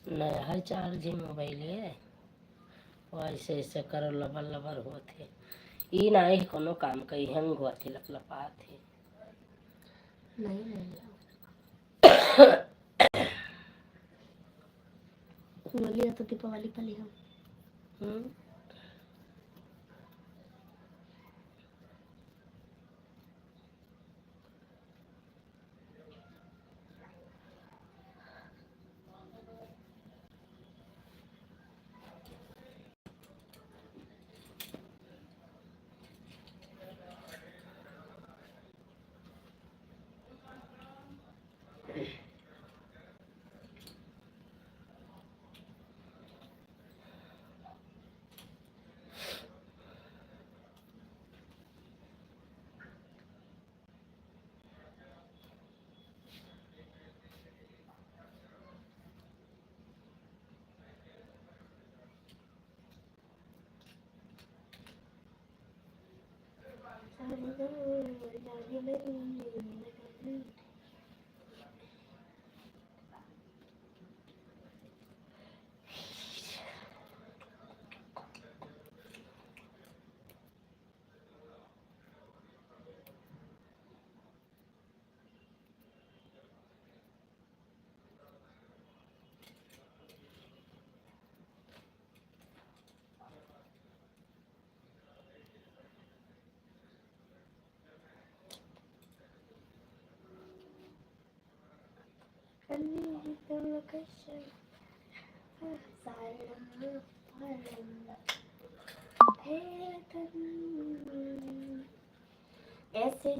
नया है charge mobile है वो ऐसे ऐसे करो लबर लबर हुआ थे ई नहीं कोनो काम कही हम हुआ थे लपलपा थे नहीं नहीं बोलिए तो दीपावली पर लिया ऐसे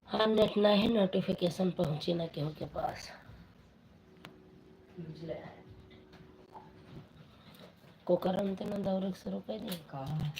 हाँ नेट ना है नोटिफिकेशन पहुंची ना केहू के पास कोकरम ते ना दौरे शुरू कर दी कहा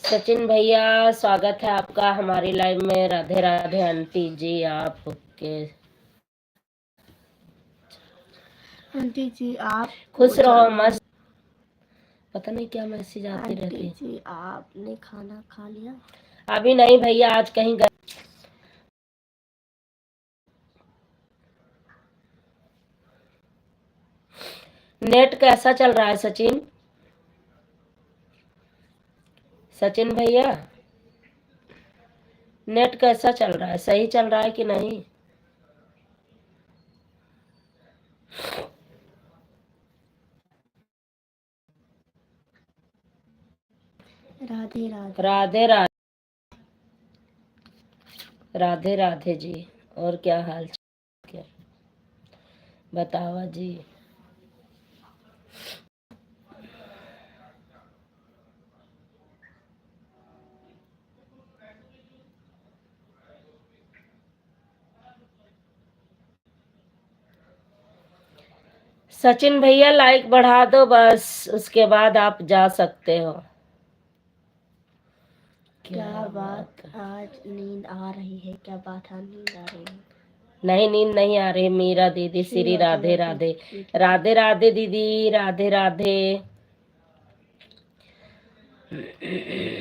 सचिन भैया स्वागत है आपका हमारी लाइव में। राधे राधे आंटी जी आपके आंटी जी आप खुश रहो मस्त। पता नहीं क्या मैसेज आती रहती आंटी जी आपने खाना खा लिया? अभी नहीं भैया आज कहीं गए। नेट कैसा चल रहा है सचिन? सचिन भैया नेट कैसा चल रहा है? सही चल रहा है कि नहीं? राधे राधे राधे राधे राधे राधे जी। और क्या हाल क्या बतावा जी? सचिन भैया लाइक बढ़ा दो बस, उसके बाद आप जा सकते हो। क्या बात आज नींद आ रही है? क्या बात आज नींद आ रही है? नहीं नींद नहीं आ रही। मीरा दीदी श्री राधे राधे राधे राधे दीदी Radhe Radhe.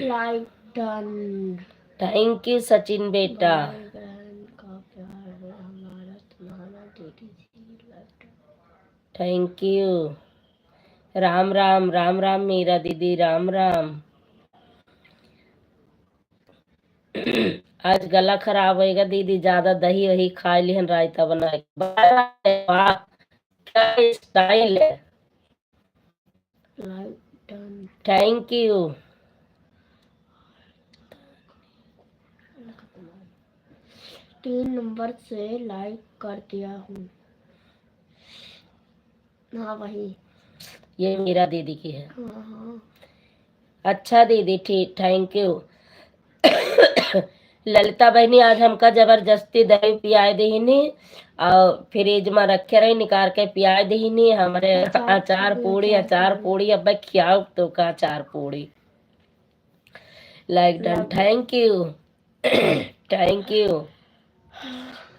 Like done. Thank you Sachin बेटा। बहन का प्यार है हमारा थैंक यू। राम राम राम राम मीरा दीदी, राम राम। आज गला खराब होएगा दीदी, ज्यादा दही वही खा लिहन, रायता बना के। वाह, क्या स्टाइल है। Like done. Thank you. 3 number से लाइक कर दिया हूँ। हाँ वही। ये मीरा दीदी की है। हाँ। अच्छा दीदी, ठीक, थैंक यू। ललिता बहनी आज हमका जबरदस्ती दही पियाए दहीनी और फ्रिज में रखे रही, निकाल के पियाए दहीनी हमारे। अचार पूड़ी, अचार पूड़ी, अब मैं खियाओ तो का अचार पूड़ी। Like done, thank you. Thank you.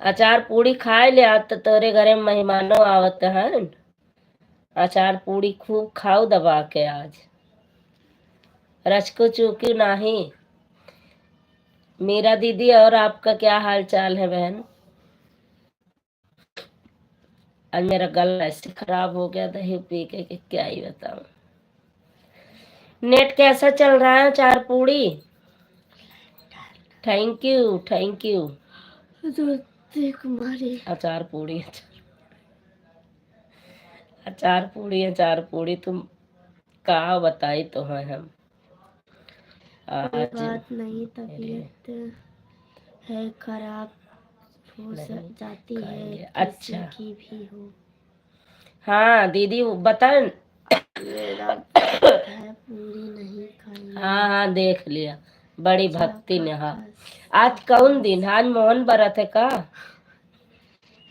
अचार पूड़ी खाए ले, आज तो तेरे घरे मेहमानों आवत हैं। अचार पूड़ी खूब खाओ दबा के आज, रचको चूकी नहीं। मीरा दीदी, और आपका क्या हाल चाल है बहन? आज मेरा गला ऐसे खराब हो गया दही पी के कि क्या ही बताऊं। नेट कैसा चल रहा है अचार पूड़ी? Thank you, thank you. Kumari. अचार पूड़ी, अचार पूड़ी, अचार पूड़ी, तुम का बताई तो है हम। कोई आज बात नहीं, तबीयत है खराब हो जाती है, अच्छा किसी की भी हो। हाँ दीदी बता। मेरा व्रत है, पूरी नहीं खाएंगे। हाँ हाँ देख लिया, बड़ी भक्ति ने। हाँ आज खस कौन दिन? आज मोहन व्रत है का?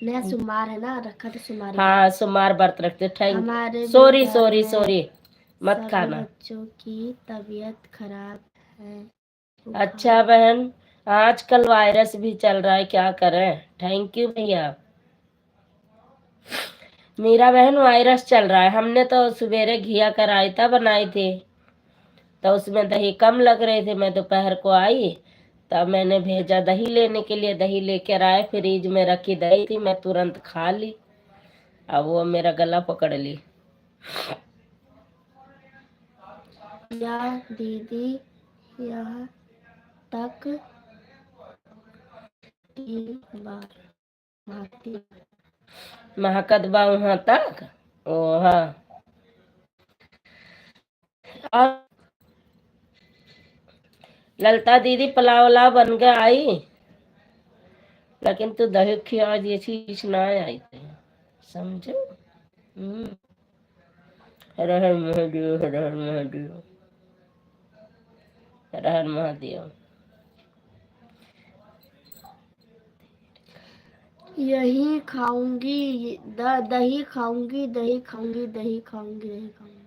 नया सोमवार है ना, रखा तो सोमवार। हाँ सोमवार व्रत रखते। थैंक, हमारे भी सॉरी घर सॉरी में सॉरी, मत सभी खाना। बच्चों की तबीयत खराब है। अच्छा बहन, आजकल वायरस भी चल रहा है, क्या करें। थैंक यू भैया। मेरा बहन वायरस चल रहा है। हमने तो सवेरे घिया का रायता बनाई थी, तो उसमें दही कम लग रहे थे। मैं दोपहर को आई, तब मैंने भेजा दही लेने के लिए। दही लेकर आए, फ्रिज में रखी दही थी, मैं तुरंत खा ली। अब वो मेरा गला पकड़ ली। या दीदी यहाँ तक 3 बार भागती। महकदबा वहां तक। ओ हाँ। और ललता दीदी पुलाव उलाव बन के आई, लेकिन तू दही खिया ये चीज ना आई थी, समझो। हर हर महादेव, हर हर महादेव, हर हर महादेव। यही खाऊंगी, दही खाऊंगी, दही खाऊंगी, दही खाऊंगी, दही खाऊंगी।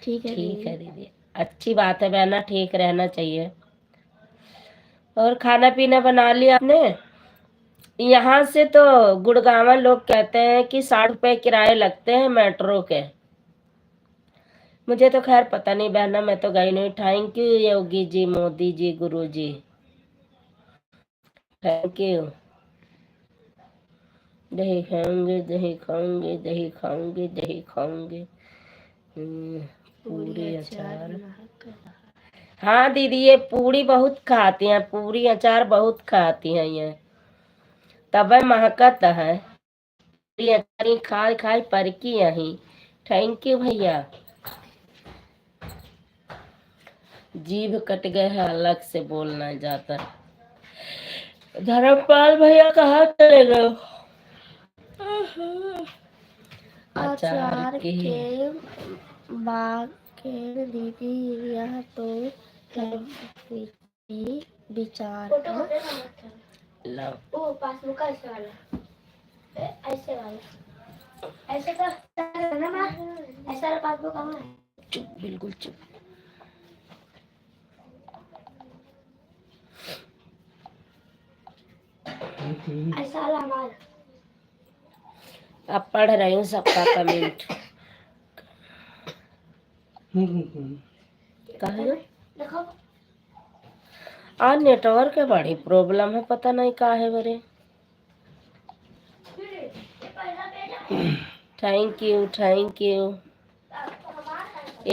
ठीक है दीदी, अच्छी बात है बहना, ठीक रहना चाहिए। और खाना पीना बना लिया आपने? यहाँ से तो गुड़गांव लोग कहते हैं कि 60 रुपए किराए लगते हैं मेट्रो के। मुझे तो खैर पता नहीं बहना, मैं तो गई नहीं। Thank you Yogi ji, Modi ji, Guru ji, thank you. दही खाऊंगे, दही खाऊंगे, दही खाऊंगे, दही खाऊंगे। पूरी अचार। हाँ दीदी, ये पूरी बहुत खाती हैं, पूरी अचार बहुत खाती हैं ये, तब महकत है। पूरी अचार खाए खाए पर की यही। थैंक यू भैया। जीभ कट गए है, अलग से बोलना जाता। धर्मपाल भैया कहाँ चले गए? अचार के बाके दीदी यह तो है विचार। लो ओ पासबुक का ऐसे वाला, ऐसे वाला, ऐसे का ना मैं ऐसा वाला पासबुक कहाँ है? चुप, बिल्कुल चुप। ऐसा वाला हमारा। अब पढ़ रही हूँ सबका कमेंट। देखो आज नेटवर्क के बड़ी प्रॉब्लम है, पता नहीं का है बरे। Thank you thank you.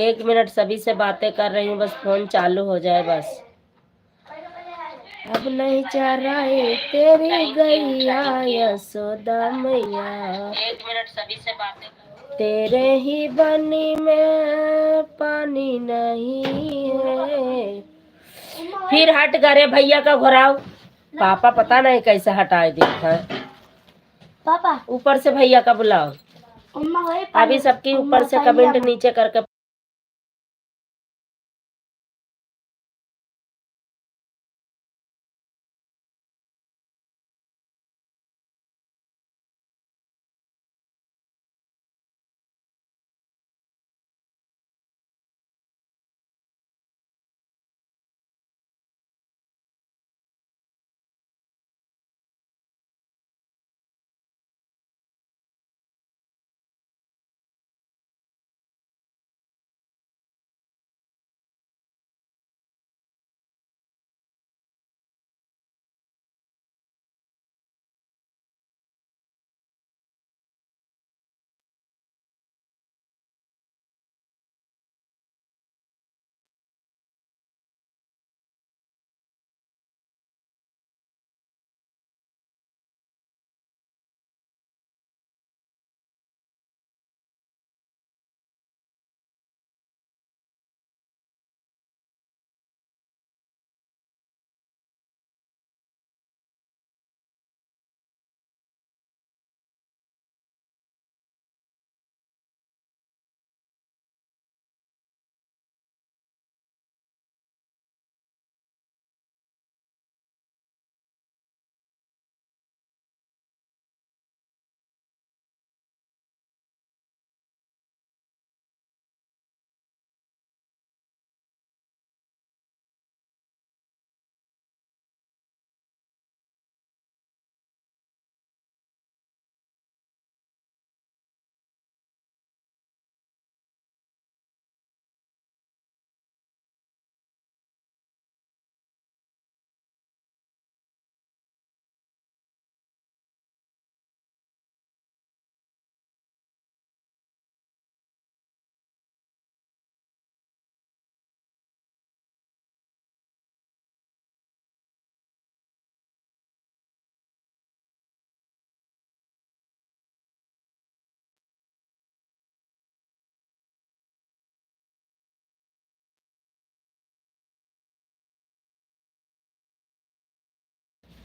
1 minute सभी से बातें कर रही हूँ, बस फोन चालू हो जाए बस। अब नहीं चाह रही तेरी गैया यशोदा मैया, 1 मिनट सभी से बातें कर, तेरे ही बनी में पानी नहीं है। फिर हट गए भैया का घोराव। पापा पता नहीं कैसे हटाए देखा। पापा ऊपर से भैया का बुलाओ। अम्मा वही अभी सबकी ऊपर से कमेंट नीचे करके।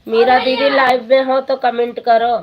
मीरा दीदी लाइव में हो तो कमेंट करो।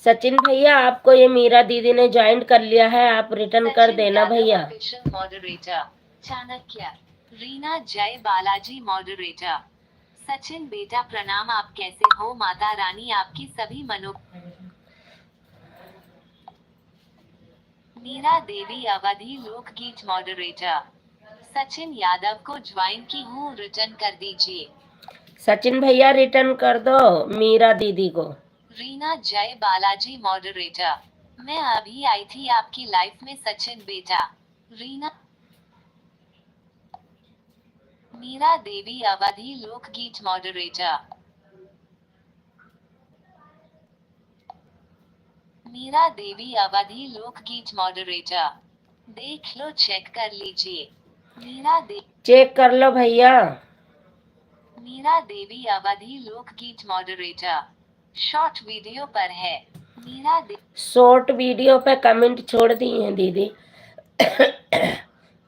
सचिन भैया आपको ये मीरा दीदी ने ज्वाइन कर लिया है, आप रिटर्न कर देना भैया। मॉडरेटर चाणक्य रीना जय बालाजी मॉडरेटर सचिन बेटा प्रणाम, आप कैसे हो? माता रानी आपकी सभी मनो। मीरा देवी अवधि लोकगीत मॉडरेटर सचिन यादव को ज्वाइन की हूँ, रिटर्न कर दीजिए। सचिन भैया रिटर्न कर दो मीरा दीदी को। रीना जय बालाजी मॉडरेटर मैं अभी आई थी आपकी लाइफ में सचिन बेटा। रीना मीरा देवी अवधि लोकगीत मॉडरेटर मीरा देवी अवधि लोकगीत मॉडरेटर देख लो, चेक कर लीजिए। चेक कर लो भैया। मीरा देवी अवधि लोकगीत मॉडरेटर शॉर्ट वीडियो पर है। शॉर्ट वीडियो पे कमेंट छोड़ दी हैं दीदी।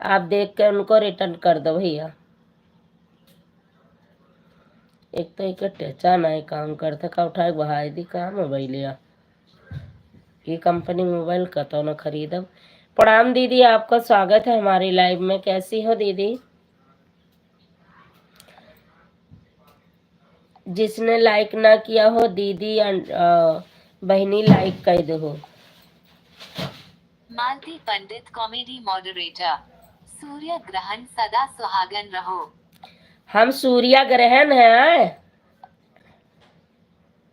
आप देख कर उनको रिटर्न कर दो भैया। एक तो एक टेचा नहीं काम करता का उठाए बहाई दी का मोबाइल या ये कंपनी मोबाइल का तो न खरीदब। प्रणाम दीदी, आपका स्वागत है हमारी लाइव में। कैसी हो दीदी? जिसने लाइक ना किया हो दीदी बहनी लाइक कर दो। मालती पंडित कॉमेडी मॉडरेटर। सूर्य ग्रहण सदा सुहागन रहो। हम सूर्य ग्रहण है।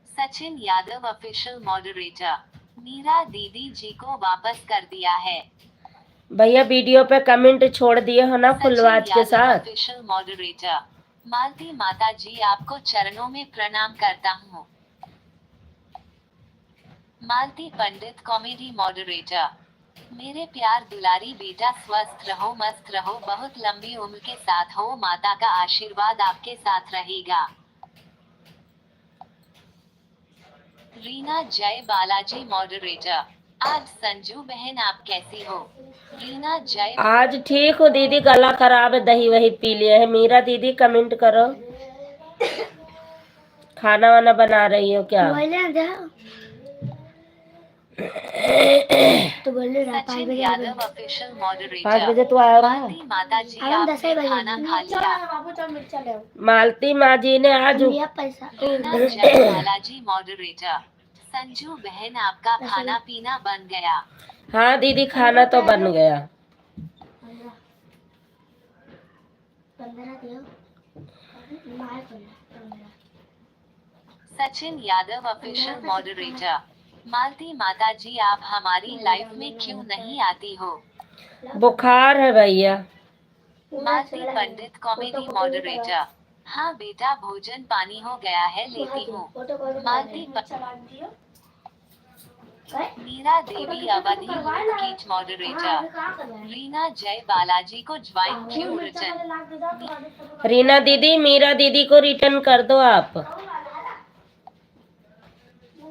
Sachin Yadav official moderator. मीरा दीदी जी को वापस कर दिया है। भैया वीडियो पे कमेंट छोड़ दिए हो ना फुल सचिन आवाज के यादव साथ। Official moderator. मालती माता जी आपको चरणों में प्रणाम करता हूँ। मालती पंडित कॉमेडी मॉडरेटर। मेरे प्यार दुलारी बेटा स्वस्थ रहो मस्त रहो बहुत लंबी उम्र के साथ हो माता का आशीर्वाद आपके साथ रहेगा। रीना जय बालाजी मॉडरेटर। आज संजू बहन आप कैसी हो? रीना जय। आज ठीक हो दीदी, गला खराब है, दही वही पी लिए है। मीरा दीदी कमेंट करो, खाना वाना बना रही हो क्या? तो बोल रहा सचिन यादव ऑफिशियल 5 मॉडरेटर। बजे तो आया ना। मालती माता जी आपने खाना खा लिया। मालती माँ जी ने आज पैसा रीना जय बालाजी मॉडरेटर। संजू बहन आपका खाना पीना बन गया। हाँ दीदी खाना तो बन गया। 15 दियो। Sachin Yadav official moderator. मालती माता जी आप हमारी लाइफ में क्यों नहीं आती हो? बुखार है भैया। मालती पंडित कॉमेडी मॉडरेटर। हाँ बेटा भोजन पानी हो गया है लेती हूँ। मालती मीरा देवी अवधि कीच मॉडरेटर। रीना जय बालाजी को ज्वाइन क्यों रिटर्न? रीना दीदी मीरा दीदी को रिटर्न कर दो आप।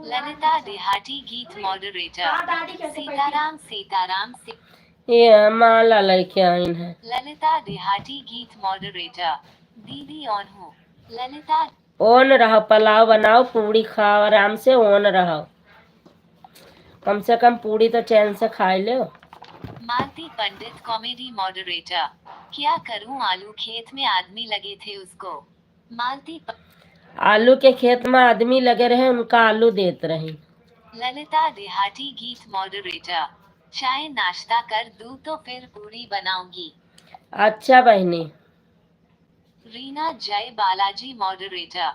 ललिता देहाती गीत मॉडरेटर। सीताराम सीताराम ये माला लेके आई है। ललिता देहाती गीत मॉडरेटर। दीदी ऑन हूँ। ललिता ओन रहो, पुलाव बनाओ, पूरी खाओ आराम से, ओन रहो। कम से कम पूरी तो चैन से खा लो। मालती पंडित कॉमेडी मॉडरेटर। क्या करूं आलू खेत में आदमी लगे थे उसको। मालती आलू के खेत में आदमी लगे रहे, उनका आलू देते रहे। ललिता देहाती गीत मॉडरेटर। चाय नाश्ता कर दूं तो फिर पूरी बनाऊंगी। अच्छा बहनी। रीना जय बालाजी मॉडरेटर।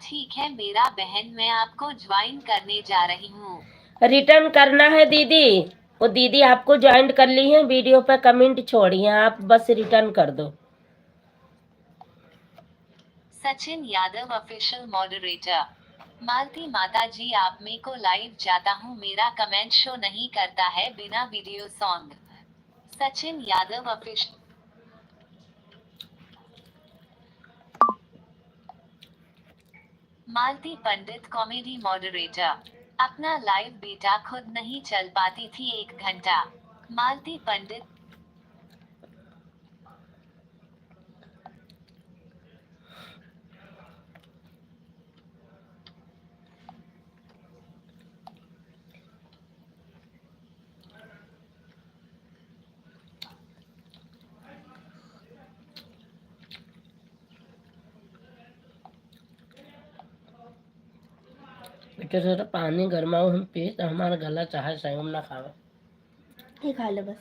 ठीक है मेरा बहन मैं आपको ज्वाइन करने जा रही हूँ। रिटर्न करना है दीदी, वो दीदी आपको ज्वाइन कर ली है। वीडियो पे कमेंट छोड़िए, आप बस रिटर्न कर दो। Sachin Yadav official moderator. मालती माता जी आप में को लाइव जाता हूँ मेरा कमेंट शो नहीं करता है बिना video song. Sachin Yadav official. Malti Pandit comedy moderator. अपना लाइव बेटा खुद नहीं चल पाती थी 1 घंटा। मालती पंडित। बेटे पानी गरमाओ, हम पी तो हमारा गला चाहे सही हम ना खावे। ये खा लो बस।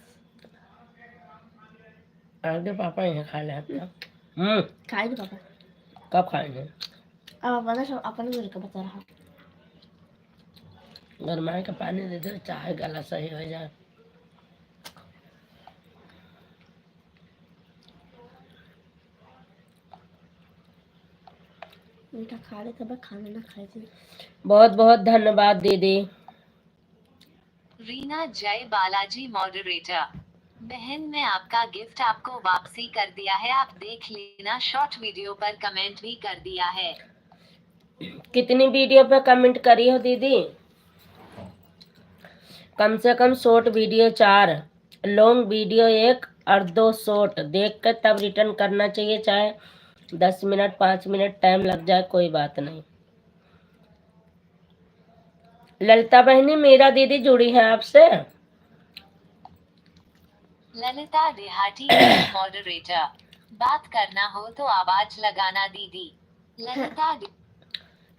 आगे पापा यही खा ले अपना। खाएंगे पापा। कब खाएंगे? अब पता सब अपन को बता रहा। गरमाए का पानी दे दे, चाहे गला सही हो जाए। मीठा खा ले तब खाना ना खाए थे। बहुत बहुत धन्यवाद दीदी। रीना जय बालाजी मॉडरेटर। बहन मैं आपका गिफ्ट आपको वापसी कर दिया है आप देख लेना शॉर्ट वीडियो पर कमेंट भी कर दिया है। कितनी वीडियो पे कमेंट करी हो दीदी? कम से कम शॉर्ट वीडियो 4, लॉन्ग वीडियो 1 और 2 शॉर्ट देख कर तब रिटर्न करना चाहिए। चाहे 10 मिनट 5 मिनट टाइम लग जाए, कोई बात नहीं। ललिता बहनी मेरा दीदी जुड़ी है आपसे। ललिता देहाती मॉडरेटर। बात करना हो तो आवाज लगाना दीदी। ललिता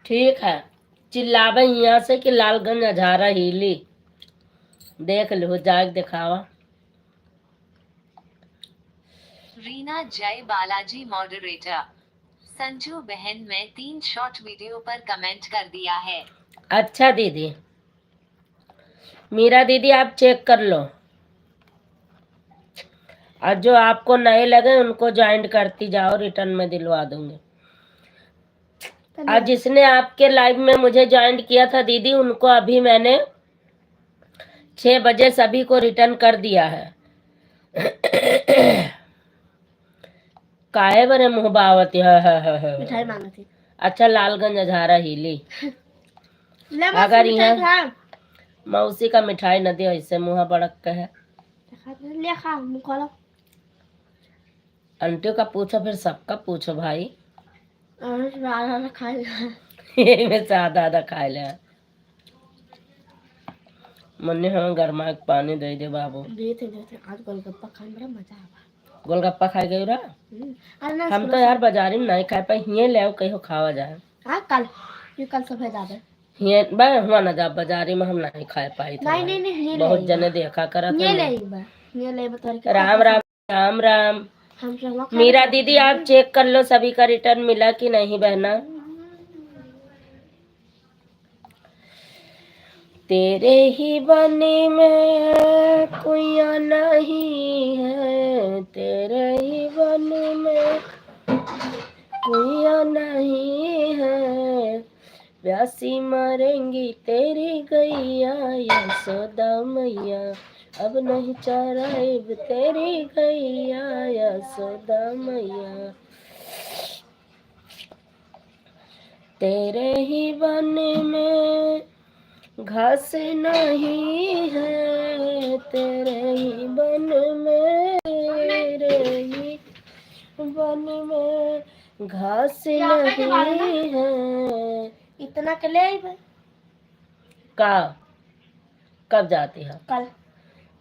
ठीक है, चिल्लावे यहाँ से कि लालगंज अझारा हिली। देख लो जाग दिखावा। रीना जय बालाजी मॉडरेटर। संजू बहन में 3 शॉर्ट वीडियो पर कमेंट कर दिया है। अच्छा दीदी, मीरा दीदी आप चेक कर लो, और जो आपको नए लगे उनको ज्वाइन करती जाओ, रिटर्न में दिलवा दूंगी। और जिसने आपके लाइव में मुझे ज्वाइन किया था दीदी, उनको अभी मैंने 6 बजे सभी को रिटर्न कर दिया है। काहे बरे मुँह बावती है। मिठाई मांगी थी। अच्छा लालगंज अझारा हिली। ले बस अगर मिठाई यहाँ खा। मौसी का मिठाई न दियो, इससे मुँह बड़क के है। ले खा, मुंह खोलो। आंटियों का पूछो, फिर सबका पूछो भाई। और आधा खा ले। ये में से आधा आधा खा ले। मन्ने हमें गर्मा के पानी दे दे बाबू। देते आज गोलगप्पा खाने में बड़ा मजा आवा। गोलगप्पा खाए गए रहा। अरे ना हम तो यार बाजारी में नहीं खाए पाए, हिये ले कहीं खावा जाए। हाँ कल, ये कल सफेद आवे। हिये बा हुआ ना जा बाजारी में हम नहीं खाए पाई था। नहीं नहीं ये बहुत जने देखा करा था। ये ले बता के राम राम राम राम। हम सब मीरा दीदी आप चेक कर लो सभी का रिटर्न मिला कि नहीं बहना। तेरे ही बने में कोई नहीं है, तेरे ही बने में कोई नहीं है, प्यासी मरेंगी तेरी गैया यशोदा मैया, अब नहीं चराएब तेरी गैया यशोदा मैया। तेरे ही बन में घास नहीं है, तेरे ही बन में, तेरे ही बन में घास नहीं है। इतना के ले आई का कब जाती है? कल।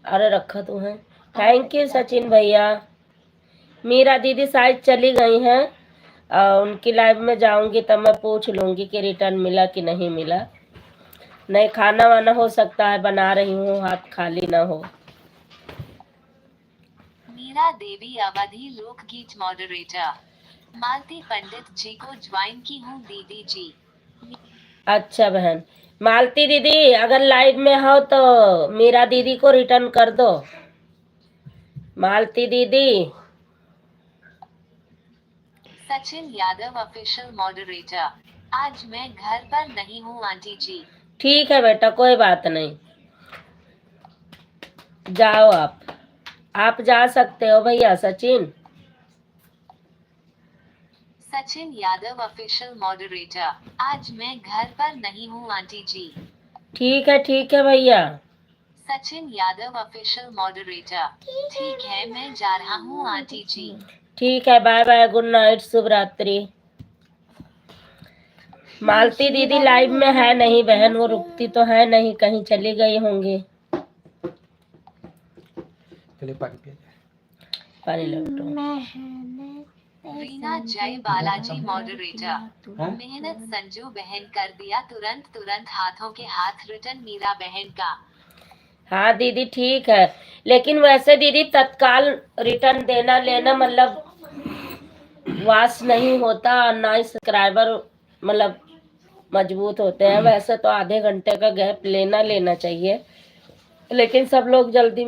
अरे रखा तू है। थैंक यू सचिन भैया। मीरा दीदी शायद चली गई हैं, उनकी लाइव में जाऊंगी तब मैं पूछ लूंगी कि रिटर्न मिला कि नहीं मिला। नहीं खाना वाना हो सकता है बना रही हूँ, हाथ खाली ना हो। मीरा देवी अवधि लोकगीत मॉडरेटर। मालती पंडित जी को ज्वाइन की हूँ दीदी जी। अच्छा बहन मालती दीदी, अगर लाइव में हो तो मीरा दीदी को रिटर्न कर दो। मालती दीदी। Sachin Yadav official moderator. आज मैं घर पर नहीं हूँ आंटी जी। ठीक है बेटा, कोई बात नहीं, जाओ आप जा सकते हो भैया। Sachin Sachin Yadav official moderator. आज मैं घर पर नहीं हूँ आंटी जी। ठीक है भैया। Sachin Yadav official moderator. ठीक है मैं जा रहा हूँ आंटी जी। ठीक है, बाय बाय, गुड नाइट, शुभ रात्रि। मालती दीदी लाइव में है नहीं बहन, वो रुकती तो है नहीं, कहीं चली गई होंगी। पानी लो। रीना जय बालाजी मॉडरेटर। मेहनत संजू बहन कर दिया तुरंत हाथों के हाथ रिटर्न मीरा बहन का। हाँ दीदी ठीक है, लेकिन वैसे दीदी तत्काल रिटर्न देना लेना मतलब वास नहीं होता, ना ही सब्सक्राइबर मतलब मजबूत होते हैं। वैसे तो आधे घंटे का गैप लेना चाहिए, लेकिन सब लोग जल्दी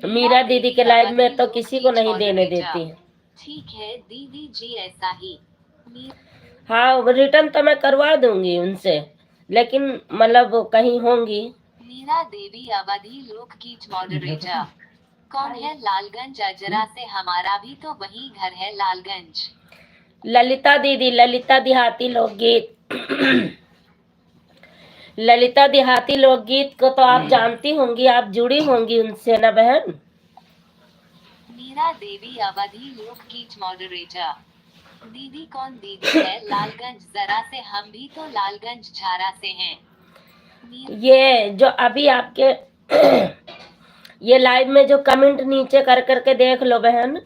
मीरा दीदी के लाइव में तो किसी को नहीं देने देती है। ठीक है दीदी जी ऐसा ही। हाँ रिटर्न तो मैं करवा दूंगी उनसे, लेकिन मतलब कहीं होंगी। मीरा देवी अवधि लोकगीत मॉडरेटर। कौन है लालगंज अजरा से? हमारा भी तो वही घर है लालगंज। ललिता दीदी, ललिता देहाती लोकगीत। ललिता देहाती लोकगीत को तो आप जानती होंगी, आप जुड़ी होंगी उनसे ना बहन। मीरा देवी अवधि लोकगीत मॉडरेटर। दीदी कौन दीदी है? लालगंज जरा से, हम भी तो लालगंज झारा से हैं। ये जो अभी आपके ये लाइव में जो कमेंट नीचे कर करके देख लो बहन,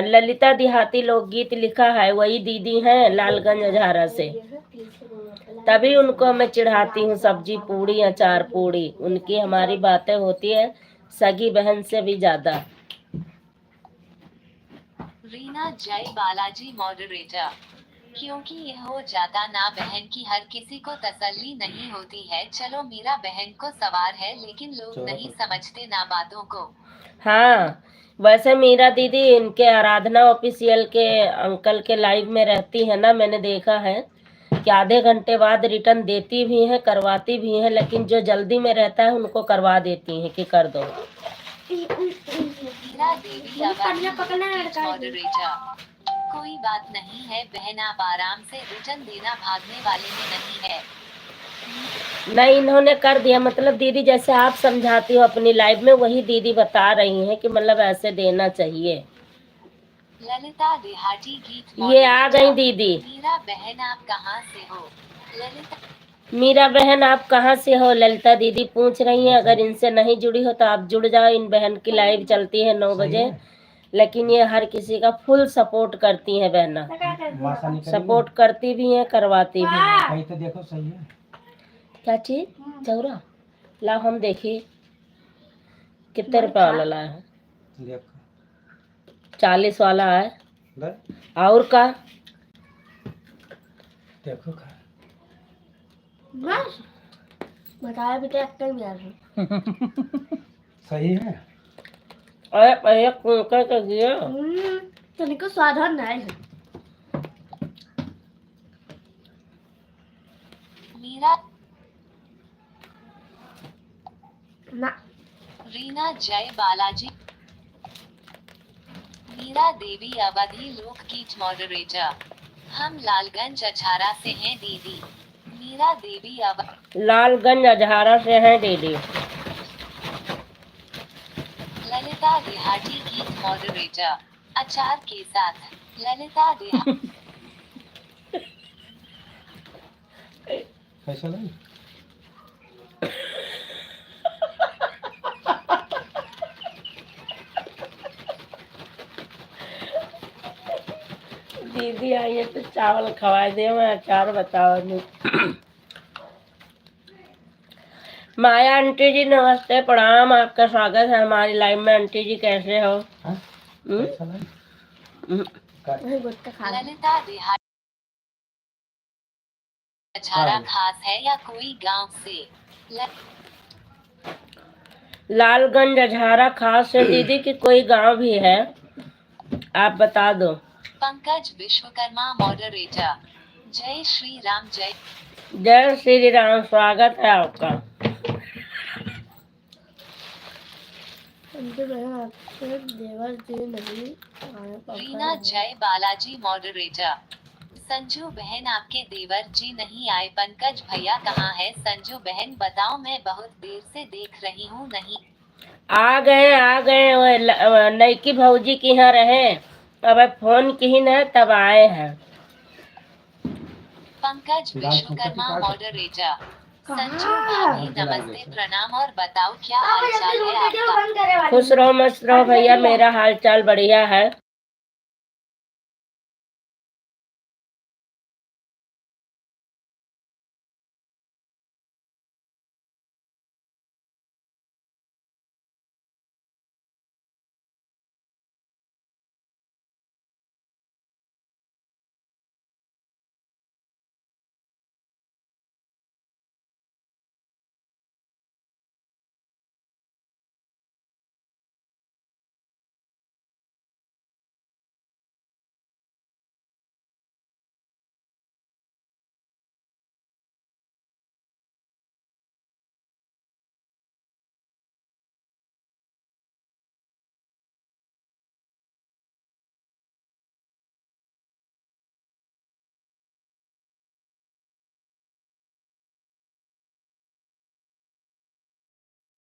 ललिता देहाती लोकगीत लिखा है, वही दीदी हैं लालगंज झारा से। तभी उनको मैं चिढ़ाती हूँ सब्जी पूड़ी अचार पूड़ी। उनकी हमारी बातें होती है सगी बहन से भी ज्यादा। रीना जय बालाजी मॉडरेटर, क्योंकि यह हो जाता ना बहन की हर किसी को तसल्ली नहीं होती है। चलो मेरा बहन को सवार है, लेकिन लोग नहीं समझते ना बातों को। हाँ, वैसे मीरा दीदी इनके आराधना ऑफिशियल के अंकल के लाइव में रहती है ना, मैंने देखा है कि आधे घंटे बाद रिटर्न देती भी है, करवाती भी है, लेकिन जो जल्दी में रहता है उनको करवा देती है कि कर दो। मीरा देवी मॉडरेटर, कोई बात नहीं है बहन, आप आराम से रिटर्न देना, भागने वाले में नहीं है। नहीं, इन्होंने कर दिया। मतलब दीदी जैसे आप समझाती हो अपनी लाइव में, वही दीदी बता रही हैं कि मतलब ऐसे देना चाहिए। ललिता देहाती गीत ये आ गई दीदी। मीरा बहन आप कहाँ से हो? ललिता मीरा बहन आप कहाँ से हो? ललिता दीदी पूछ रही हैं। अगर इनसे नहीं जुड़ी हो तो आप जुड़ जाओ। इन बहन की लाइव चलती है 9 बजे, लेकिन ये हर किसी का फुल सपोर्ट करती हैं बहना। सपोर्ट करती भी हैं, करवाती भी हैं। कहीं तो देखो सही है। क्या चीज? चौरा लाओ हम देखिए कितने रुपए वाला लाया है। देखो 40 वाला है। ले, और का देखो खा। बस बताया भी ट्रैक्टर में आ रहा सही है। अरे पहले कुकर कर दिया। तनिको साधारण नहीं है। मीरा ना रीना जय बालाजी, मीरा देवी अवधि लोकगीत मॉडरेटर, हम लालगंज अछारा से हैं दीदी। मीरा देवी लालगंज अजहारा से है दीदी। ललिता देहाती गीत मॉडरेटर, अचार के साथ ललिता देहा कैसा लगी? दीदी आई है तो चावल खवा दे, मैं अचार बताओ नहीं। माया आंटी जी नमस्ते, प्रणाम, आपका स्वागत है हमारी लाइव में। आंटी जी कैसे हो? हाँ? कैसा लगी? वही गुट्टा खा रहा ललिता देहाती अछारा खास है या कोई गांव से? लालगंज अजहारा खास है दीदी कि कोई गांव भी है? आप बता दो। पंकज विश्वकर्मा मॉडरेटर, जय श्री राम। जय श्री राम, स्वागत है आपका। उनके बहन आपसे देवर जी नहीं आए पापा रीना जय बालाजी मॉडरेटर, संजू बहन आपके देवर जी नहीं आए। पंकज भैया कहाँ है? संजू बहन बताओ, मैं बहुत देर से देख रही हूँ। नहीं आ गए वो नईकी भौजी की यहाँ रहे, अब फोन की न तब आए हैं। पंकज विश्वकर्मा मॉडरेटर, संजू भाभी नमस्ते, प्रणाम, और बताओ क्या हाल चाल है आपका? खुश रहो मस्त रहो भैया, मेरा हाल चाल बढ़िया है।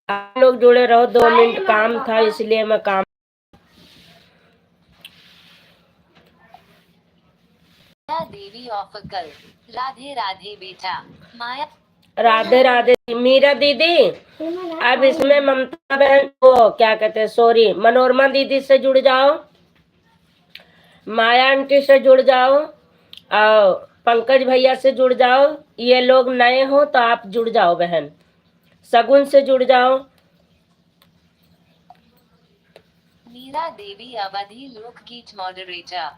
आप लोग जुड़े रहो, 2 मिनट काम था इसलिए मैं काम। देवी ऑफिकल, राधे राधे बेटा। माया राधे राधे मीरा दीदी। अब इसमें ममता बहन को क्या कहते हैं, सॉरी, मनोरमा दीदी से जुड़ जाओ, माया आंटी से जुड़ जाओ, और पंकज भैया से जुड़ जाओ, ये लोग नए हो तो आप जुड़ जाओ बहन, शगुन से जुड़ जाओ। मीरा देवी अवधि लोकगीत मॉडरेटर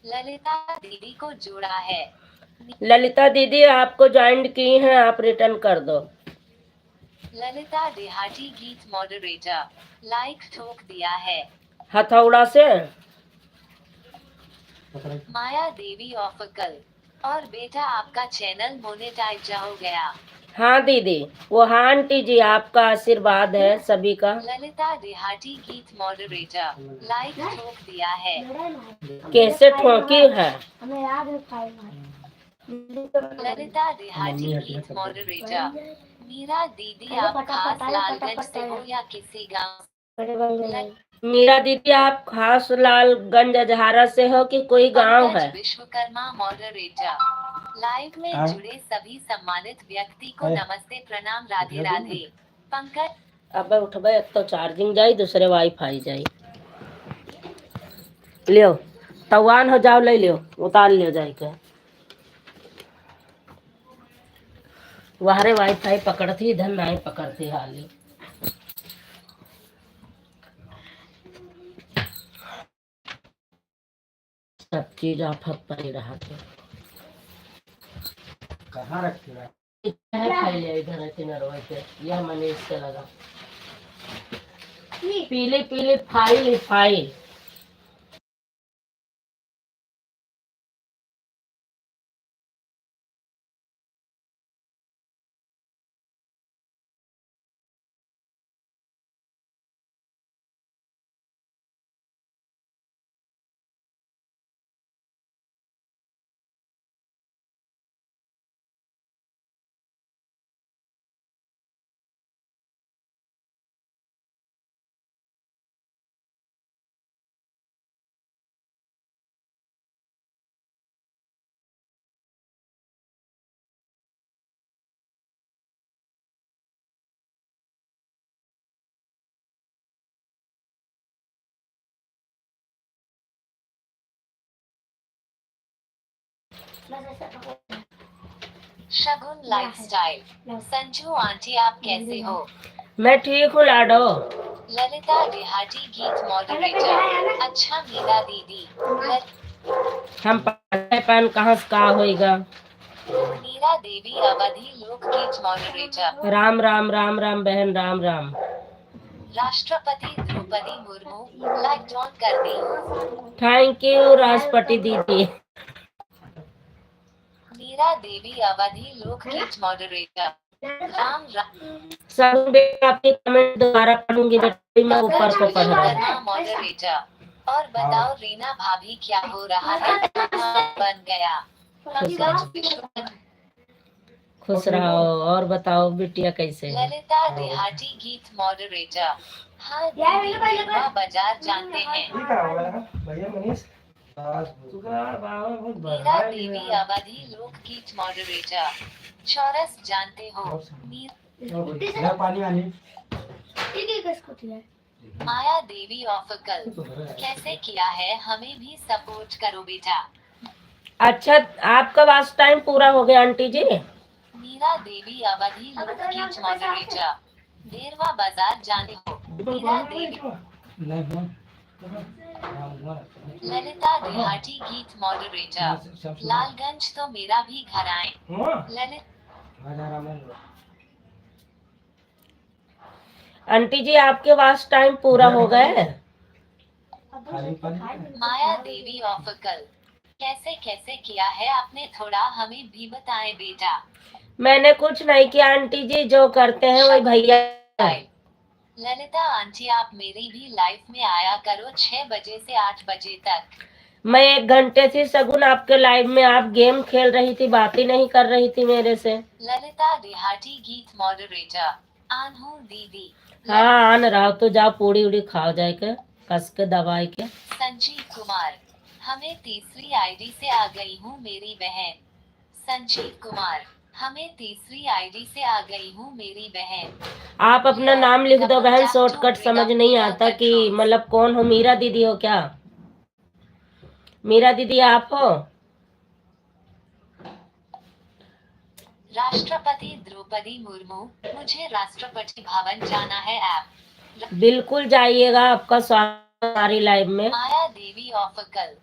ललिता दीदी को जोड़ा है। ललिता दीदी आपको ज्वाइन की हैं, आप रिटर्न कर दो। ललिता देहाती गीत मॉडरेटर लाइक ठोक दिया है। हथौड़ा से पकड़ माया देवी ऑफिकल और बेटा आपका चैनल मोनेटाइज हो गया। हाँ दीदी, वो हाँ आंटी जी, आपका आशीर्वाद है सभी का। ललिता देहाती गीत मॉडरेटर लाइक ठोक दिया है। कैसे ठोकी है? हमें याद है फाइल ललिता देहाती गीत मॉडरेटर मीरा दीदी आप खास लालगंज से हो या किसी गांव? मीरा दीदी आप खास लालगंज अजहारा से हो कि कोई गांव है? पंकज विश्वकर्मा मॉडरेटर लाइव में हाँ। जुड़े सभी सम्मानित व्यक्ति को है। नमस्ते प्रणाम राधे राधे। पंकज अब उठबे, एक तो चार्जिंग जाई, दूसरे वाईफाई जाई। लियो तवान हो जाओ, ले लियो, उतार लियो जाई के। वहारे वाईफाई पकड़ती, इधर नहीं पकड़ती हाली। सब चीज आफत पर ही रहा था। कहाँ रखे हैं? खाई लिया इधर है किनरवा के, यह मनीष से लगा। पीली पीली फाइल फाइल। शगुन लाइफस्टाइल संजू आंटी आप कैसे हो? मैं ठीक हूँ लाडो। ललिता देहाती गीत मॉडरेटर अच्छा मीरा दीदी हम पैन कहाँ से का होएगा। मीरा देवी अवधि लोकगीत मॉडरेटर राम राम राम राम बहन, राम राम। राष्ट्रपति द्रौपदी मुर्मू लाइक ऑन कर दी। थैंक यू राष्ट्रपति दीदी। मीरा देवी अवधि लोकगीत मॉडरेटर राम राम। सब बेटा आपके कमेंट दोबारा पढ़ूंगी बेटा, मैं ऊपर को पढ़ रहा हूँ। मॉडरेटर और बताओ रीना भाभी क्या हो रहा है? बन गया पंकज विश्वकर्मा। खुश रहो और बताओ बिटिया कैसे है? ललिता देहाती गीत मॉडरेटर हाँ दीदी देवा बाजार जानते हैं। ये क्या हो रहा है भैया मनीष? मीरा देवी अवधि लोकगीत मॉडरेटर चौरस जानते हो? पानी आनी। माया देवी ऑफिकल कैसे किया है? हमें भी सपोर्ट करो बेटा। अच्छा, आपका वास्ट टाइम पूरा हो गया आंटी जी। मीरा देवी अवधि लोकगीत मॉडरेटर देरवा बाजार जाने हो? मीरा देवी ललिता देहाती गीत मॉडरेटर लालगंज तो मेरा भी घर आए। ललित आंटी जी आपके वास्ट टाइम पूरा हो गए। माया देवी ऑफिकल कैसे कैसे किया है आपने? थोड़ा हमें भी बताएं बेटा। मैंने कुछ नहीं किया आंटी जी, जो करते हैं वही भैया। ललिता आंटी आप मेरी भी लाइफ में आया करो 6 बजे से 8 बजे तक। मैं 1 घंटे से सगुन आपके लाइव में, आप गेम खेल रही थी, बात ही नहीं कर रही थी मेरे से। ललिता देहाती गीत मॉडरेटर आनहू दीदी हाँ आन रहा तो जाओ, पूड़ी उड़ी खाओ जाए के, कस के दवाई के। संजीव कुमार हमें तीसरी आईडी से आ गई हूँ मेरी बहन। संजीव कुमार हमें तीसरी आईडी से आ गई हूँ मेरी बहन। आप अपना नाम लिख दो बहन, शॉर्टकट समझ नहीं आता कि मतलब कौन हो। मीरा दीदी हो क्या? मीरा दीदी आप हो? राष्ट्रपति द्रौपदी मुर्मू, मुझे राष्ट्रपति भवन जाना है ऐप। बिल्कुल जाइएगा, आपका स्वागत है हमारी लाइव में। माया देवी ऑफिकल,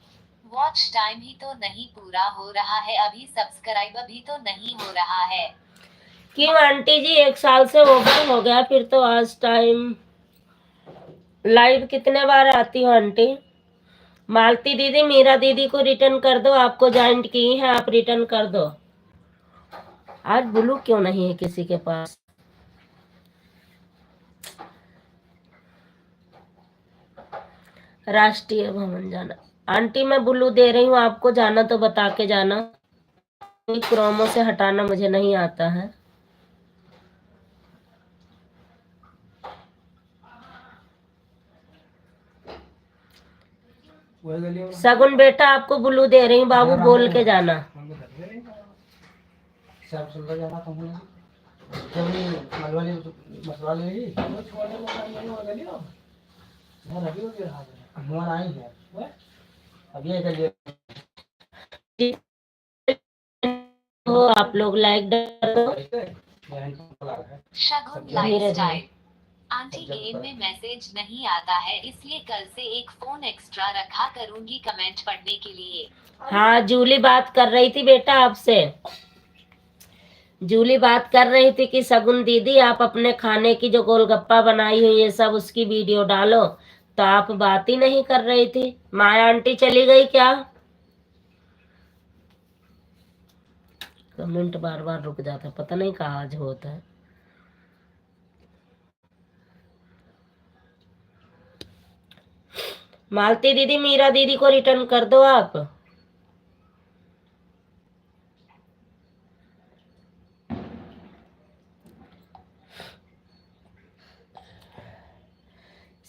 वॉच टाइम ही तो नहीं पूरा हो रहा है अभी, सब्सक्राइब भी तो नहीं हो रहा है। क्यों आंटी जी, 1 साल से ओवर हो गया, फिर तो आज टाइम लाइव कितने बार आती हो आंटी? मालती दीदी, मीरा दीदी को रिटर्न कर दो, आपको ज्वाइंट की है, आप रिटर्न कर दो। आज ब्लू क्यों नहीं है किसी के पास? राष्ट्रीय भवन जाना, आंटी मैं ब्लू दे रही हूँ आपको, जाना तो बता के जाना। क्रोमो से हटाना मुझे नहीं आता है। सगुन बेटा, आपको ब्लू दे रही हूँ, बाबू बोल के जाना। सब सुंदर जाना तुमने जब मलवाली मसला ले ली वो छोड़ने को नहीं होगा लियो ना लगी होगी हां हमारा आई है अब ये कर लिए हो आप लोग लाइक कर दो। शगुन धीरे लाइफस्टाइल, धीरे। आंटी गेम में मैसेज नहीं आता है इसलिए कल से एक फोन एक्स्ट्रा रखा करूंगी कमेंट पढ़ने के लिए। हाँ, जूली बात कर रही थी बेटा आपसे। जूली बात कर रही थी कि सगुन दीदी, आप अपने खाने की जो गोलगप्पा बनाई हुई है सब उसकी वीडियो डालो, तो आप बात ही नहीं कर रही थी। माया आंटी चली गई क्या? कमेंट बार बार रुक जाता है, पता नहीं कहाँ आज होता है। मालती दीदी, मीरा दीदी को रिटर्न कर दो आप।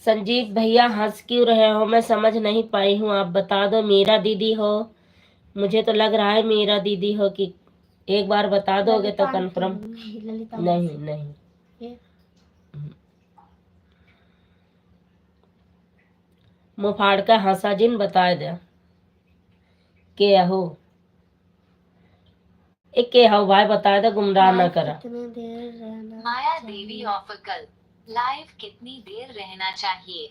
संजीव भैया, हंस क्यों रहे हो? मैं समझ नहीं पाई हूँ, आप बता दो। मीरा दीदी हो? मुझे तो लग रहा है मीरा दीदी हो, कि एक बार बता दोगे तो कंफर्म। नहीं नहीं, मुँह फाड़ का हंसा जिन बता दे के हो। एक के हो भाई, बता दे, गुमराह ना करा। माया देवी ऑफिकल, लाइव कितनी देर रहना चाहिए?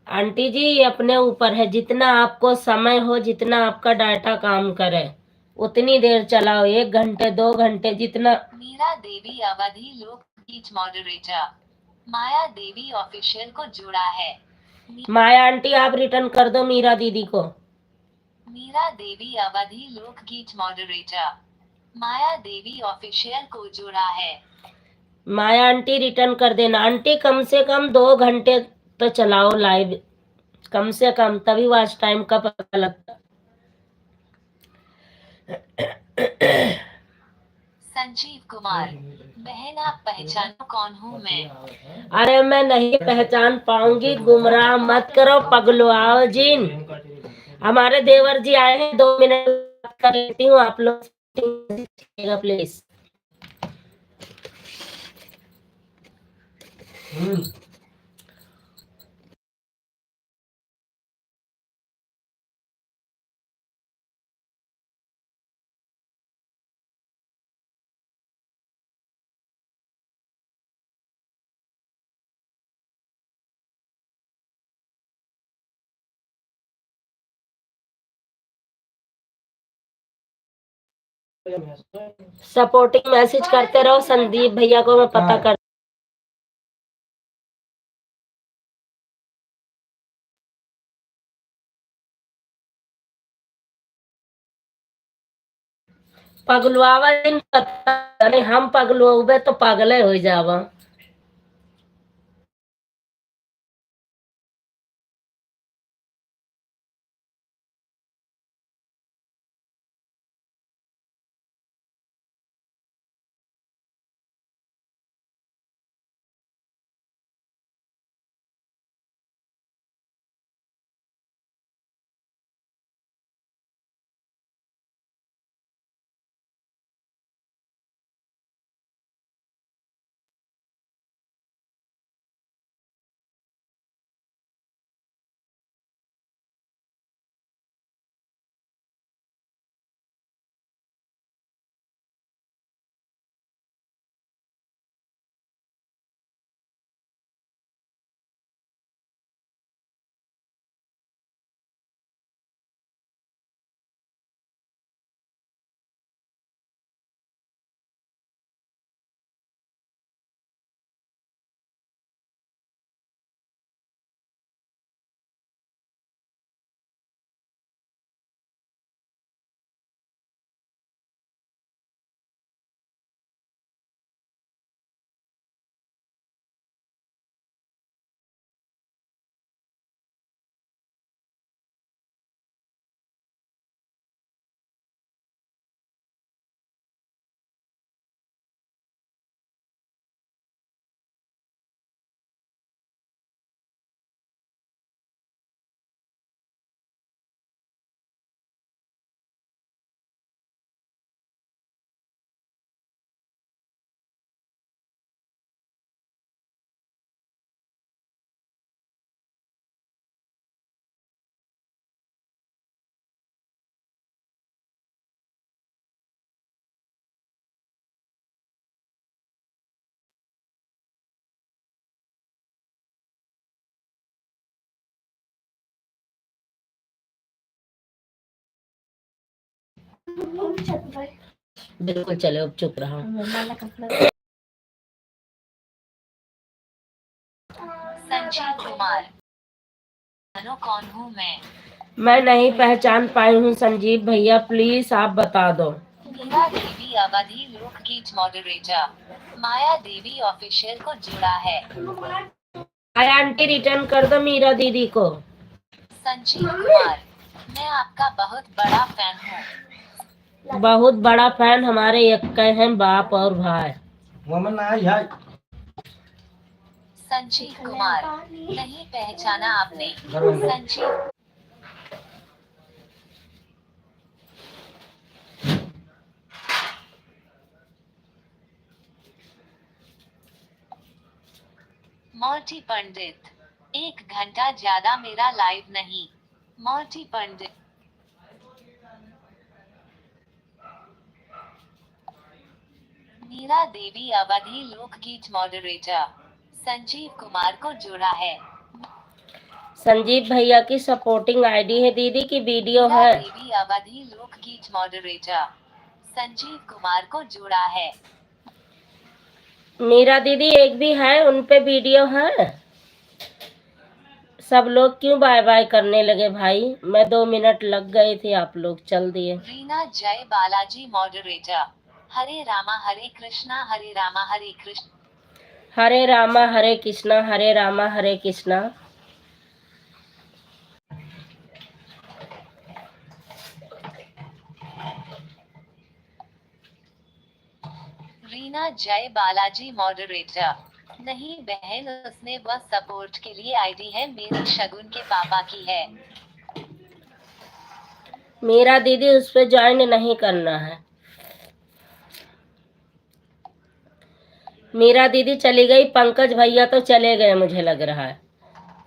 आंटी जी, अपने ऊपर है, जितना आपको समय हो, जितना आपका डाटा काम करे उतनी देर चलाओ, 1 घंटे 2 घंटे जितना। मीरा देवी अवधि लोकगीत मॉडरेटर, माया देवी ऑफिशियल को जोड़ा है। माया आंटी, आप रिटर्न कर दो मीरा दीदी को। मीरा देवी अवधि लोकगीत मॉडरेटर, माया देवी ऑफिशियल को जोड़ा है। माया आंटी रिटर्न कर देना। आंटी कम से कम 2 घंटे तो चलाओ लाइव, कम से कम, तभी वॉच टाइम का पता लगता। संजीव कुमार, बहन आप पहचानो कौन हूँ मैं? अरे मैं नहीं पहचान पाऊंगी, गुमराह मत करो पगलुआओ जिन। हमारे देवर जी आए हैं, 2 मिनट बात कर लेती हूँ, आप लोग प्लीज। सपोर्टिंग मैसेज करते रहो, संदीप भैया को मैं पता कर। पगलुआवा दिन पता नहीं, हम पगलुआवे तो पागले हो जावा। छत पर बिल्कुल चले, अब चुप रहा। माला कपड़ा संजीव कुमार, जानो कौन हूँ मैं नहीं पहचान पाई हूँ संजीव भैया, प्लीज आप बता दो। मीरा देवी अवधि लोकगीत मॉडरेटर, माया देवी ऑफिशियल को जुड़ा है। आय आंटी रिटर्न कर दो मीरा दीदी को। संजीव कुमार, मैं आपका बहुत बड़ा फैन हूँ। बहुत बड़ा फैन हमारे एक हैं बाप और भाई। वमन ना है। संजीव कुमार, नहीं पहचाना आपने। बराबर। संजीव मौर्टी पंडित, 1 घंटा ज्यादा मेरा लाइव नहीं। मौर्टी पंडित, मीरा देवी अवधि लोकगीत मॉडरेटर, संजीव कुमार को जुड़ा है। संजीव भैया की सपोर्टिंग आईडी है दीदी की वीडियो मीरा है। देवी अवधि लोकगीत मॉडरेटर, संजीव कुमार को जुड़ा है। मीरा दीदी एक भी है, उन पे वीडियो है। सब लोग क्यों बाय बाय करने लगे भाई? मैं 2 मिनट लग गए थे, आप लोग चल दिए। रीना जय बालाजी मॉडरेटर, हरे रामा हरे कृष्णा हरे रामा हरे कृष्ण। हरे रामा हरे कृष्णा हरे रामा हरे कृष्णा। रीना जय बालाजी मॉडरेटर, नहीं बहन, उसने बस सपोर्ट के लिए आईडी है, मेरी शगुन के पापा की है। मीरा दीदी उस पे ज्वाइन नहीं करना है। मीरा दीदी चली गई, पंकज भैया तो चले गए मुझे लग रहा है।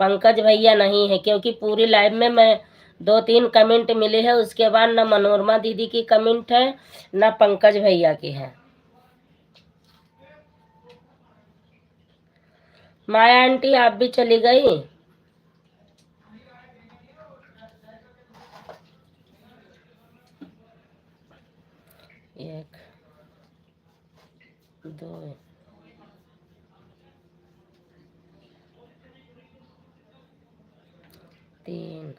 पंकज भैया नहीं है क्योंकि पूरी लाइव में मैं 2-3 कमेंट मिले हैं, उसके बाद न मनोरमा दीदी की कमेंट है न पंकज भैया की है। माया आंटी आप भी चली गई। एक, दो, तीन।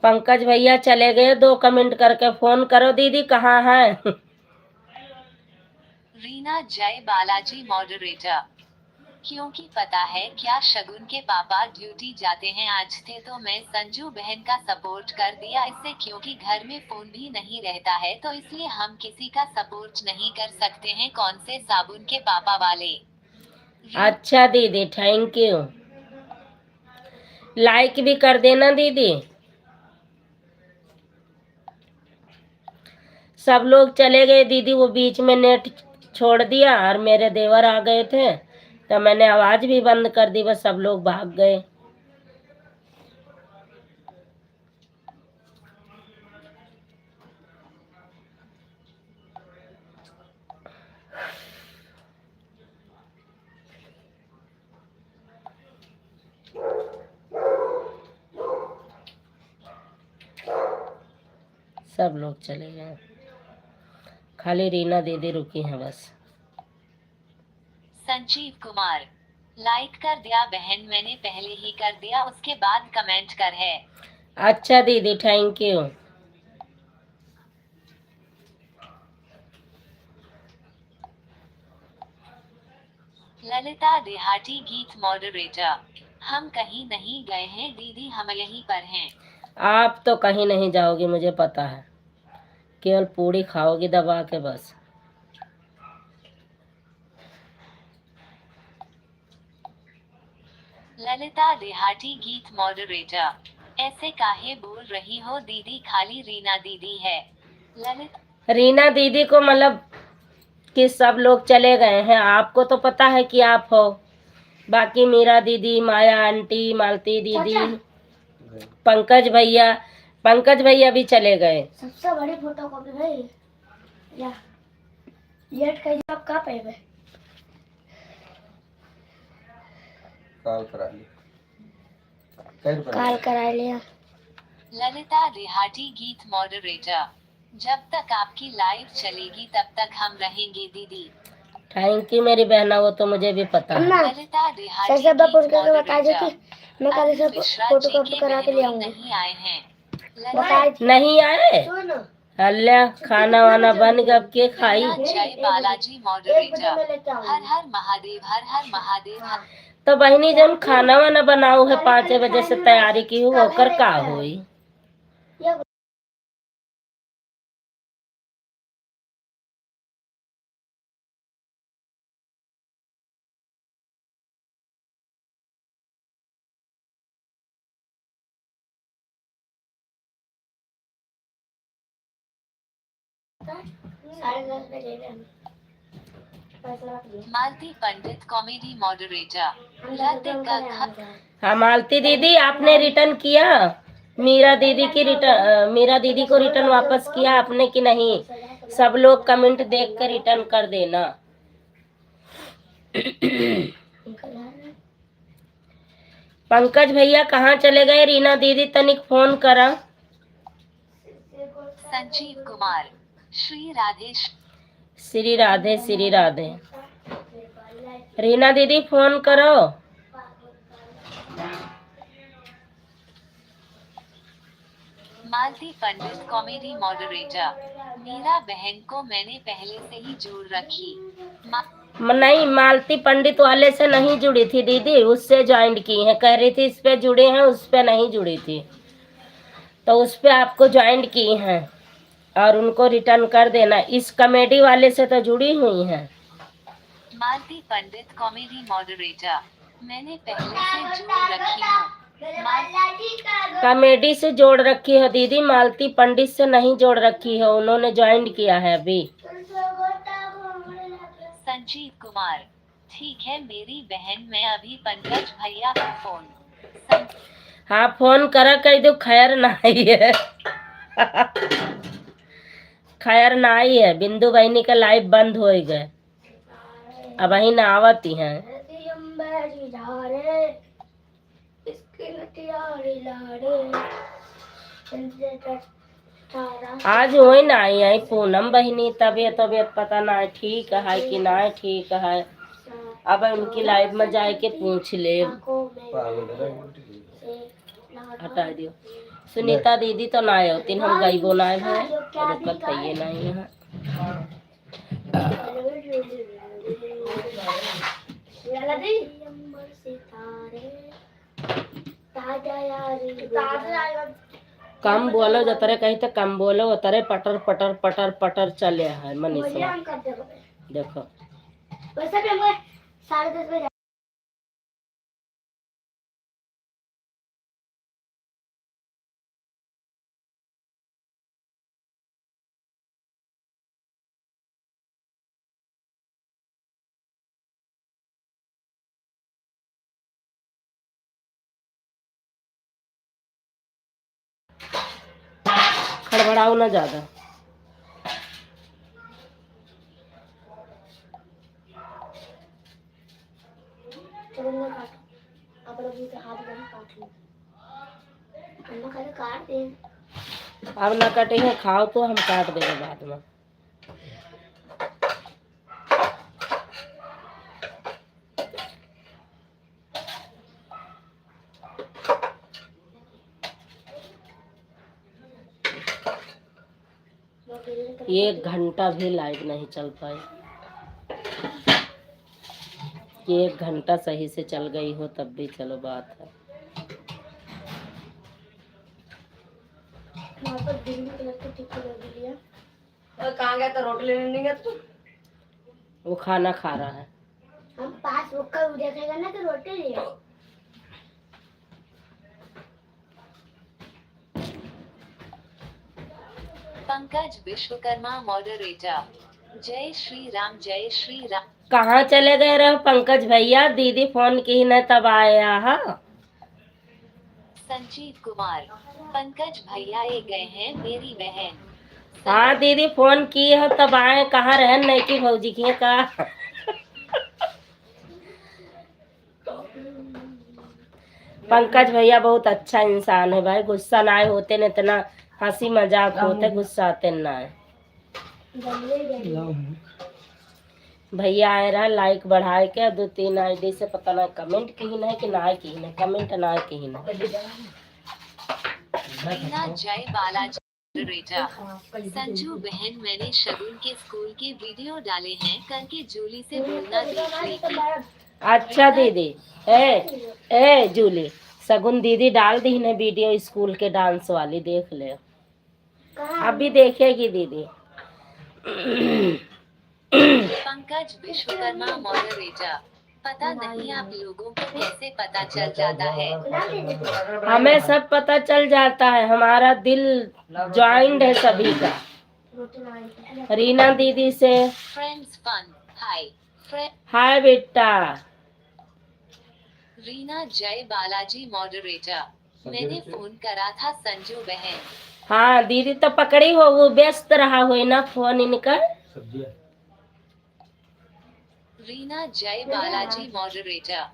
पंकज भैया चले गए, 2 कमेंट करके फोन करो दीदी कहाँ है। रीना जय बालाजी मॉडरेटर, क्योंकि पता है क्या, शगुन के पापा ड्यूटी जाते हैं, आज थे तो मैं संजू बहन का सपोर्ट कर दिया इससे, क्योंकि घर में फोन भी नहीं रहता है तो इसलिए हम किसी का सपोर्ट नहीं कर सकते हैं। कौन से साबुन के पापा वाले। अच्छा दीदी थैंक यू, लाइक भी कर देना दीदी। सब लोग चले गए दीदी, वो बीच में नेट छोड़ दिया और मेरे देवर आ गए थे तो मैंने आवाज भी बंद कर दी, बस सब लोग भाग गए। सब लोग चले गए, खाली रीना दीदी रुकी हैं बस। संजीव कुमार, लाइक कर दिया बहन, मैंने पहले ही कर दिया, उसके बाद कमेंट कर है। अच्छा दीदी थैंक यू। ललिता देहाती गीत मॉडरेटर, हम कहीं नहीं गए हैं दीदी, हम यहीं पर हैं। आप तो कहीं नहीं जाओगी मुझे पता है, केवल पूड़ी खाओगी दबा के बस। ललिता देहाती गीत मॉडरेटर, ऐसे काहे बोल रही हो दीदी, खाली रीना दीदी है। ललित रीना दीदी को मतलब कि सब लोग चले गए हैं, आपको तो पता है कि आप हो, बाकी मीरा दीदी, माया आंटी, मालती दीदी, पंकज भैया भी चले गए। सबसे बड़ी फोटो कॉपी भाई या लेट का जॉब कहाँ पे है? काल करा लिया। काल करा लिया। ललिता देहाटी गीत मॉडरेटर। जब तक आपकी लाइव चलेगी तब तक हम रहेंगे दीदी। थैंक यू मेरी बहना, वो तो मुझे भी पता है। अम्मा ललिता देहाटी सर सब पूछ गीत के बता दो मॉडरेटर। कि मैं कल अभी से मिश्रा फोटो जी कॉपी के करा के ले बहनोई आऊंगी। नहीं आए हैं। बताए नहीं आए? सुन अल्लाह, खाना वाना बन गया, अब के खाई? जय बालाजी 1 बजे मॉडरेटर। मैं लेके हर आऊंगी। हर महादेव, हर हर महादेव। तो बहनी जन खाना वाना बनाऊ है 5 बजे से तैयारी की हूँ, ओकर का होई? ये साढ़े 10 बजे पैसा रख दिया। मालती पंडित कॉमेडी मॉडरेटर। लते का घर। हाँ मालती दीदी, आपने रिटर्न किया? मीरा दीदी की रिटर्न, मीरा दीदी को रिटर्न वापस किया आपने कि नहीं? सब लोग कमेंट देख कर रिटर्न कर देना। पंकज भैया कहाँ चले गए? रीना दीदी तनिक फोन करा। संजीव कुमार। श्री राधे। श्री राधे श्री राधे। रीना दीदी फोन करो। मालती पंडित कॉमेडी मॉडरेटर। मीरा बहन को मैंने पहले से ही जोड़ रखी। नहीं, मालती पंडित वाले से नहीं जुड़ी थी दीदी, उससे ज्वाइन की है। कह रही थी इस पे जुड़े हैं, उस पे नहीं जुड़ी थी, तो उस पे आपको ज्वाइन की हैं और उनको रिटर्न कर देना। इस कॉमेडी वाले से तो जुड़ी हुई हैं। मालती पंडित कॉमेडी मॉडरेटर। मैंने पहले से जोड़ रखी हूँ। कॉमेडी से जोड़ रखी है दीदी, मालती पंडित से नहीं जोड़ रखी है, उन्होंने ज्वाइन किया है अभी। संजीव कुमार। ठीक है मेरी बहन, मैं अभी पंकज भैया को फोन। हाँ फोन करा, कह दो खैर ना आई है। खैर ना आई है, बिंदु बहनी का लाइव बंद हो गए, अब वही ना आवती हैं। आज वही ना आई है पूनम बहनी, तबीयत तबीयत पता ना ठीक है कि ना ठीक है। अब उनकी लाइव में जाए के पूछ ले। हटा दियो। सुनीता दीदी तो ना आए होती, हम गईबो ना है, रुकत है ये नहीं है। कम बोलो जतरे कही तो कम बोलो, उतरे पटर पटर पटर पटर चले है मनीषा। देखो वैसे भी हमको 10:30 बजे खड़बड़ाओ ना ज्यादा। आप लोग इनके हाथ में काट लो। अन्ना खाली काट दे। अब ना कटे हैं, खाओ तो हम काट देंगे बाद में। ये 1 घंटा भी लाइव नहीं चल पाई। ये 1 घंटा सही से चल गई हो तब भी चलो बात है। वहाँ पर ग्रीन कलर की टिक्की लगी है। और कहाँ गया तो रोटी लेने नहीं गया तू? वो खाना खा रहा है। हम पास होकर देखेगा ना तो रोटी लिया। पंकज विश्वकर्मा मॉडरेटर। जय श्री राम जय श्री राम। कहाँ चले गए रहो पंकज भैया? दीदी फोन की न तब आया हा। संजीव कुमार। पंकज भैया ये गए हैं मेरी बहन। हाँ दीदी फोन की हो तब आए, कहाँ रहन नहीं की भौजी की का। पंकज भैया बहुत अच्छा इंसान है भाई, गुस्सा ना होते न इतना हंसी मजाक होते, गुस्सा आते ना है। भैया आए रहा लाइक बढ़ाए के 2-3 आईडी से, पता ना कमेंट कहीं ना कि ना कहीं ना कमेंट ना कहीं ना। रीना जय बालाजी मॉडरेटर। संजू बहन, मैंने शगुन के स्कूल के वीडियो डाले हैं, करके जूली से बोलना देख लेगी। अच्छा दीदी, ए जूली, सगुन दीदी डाल दी ने वीडियो स्कूल के डांस वाली, देख ले अभी देखेगी दीदी। पंकज विश्वकर्मा मॉडरेटर। पता नहीं आप लोगों को कैसे पता चल जाता है। हमें सब पता चल जाता है, हमारा दिल ज्वाइंट है सभी का। रीना दीदी से फ्रेंड्स फन हाय। हाय बेटा। रीना जय बालाजी मॉडरेटर। मैंने फोन करा था संजू बहन। हाँ दीदी तो पकड़ी हो, वो व्यस्त रहा हो ना फोन इनका। रीना जय बालाजी मॉडरेटर।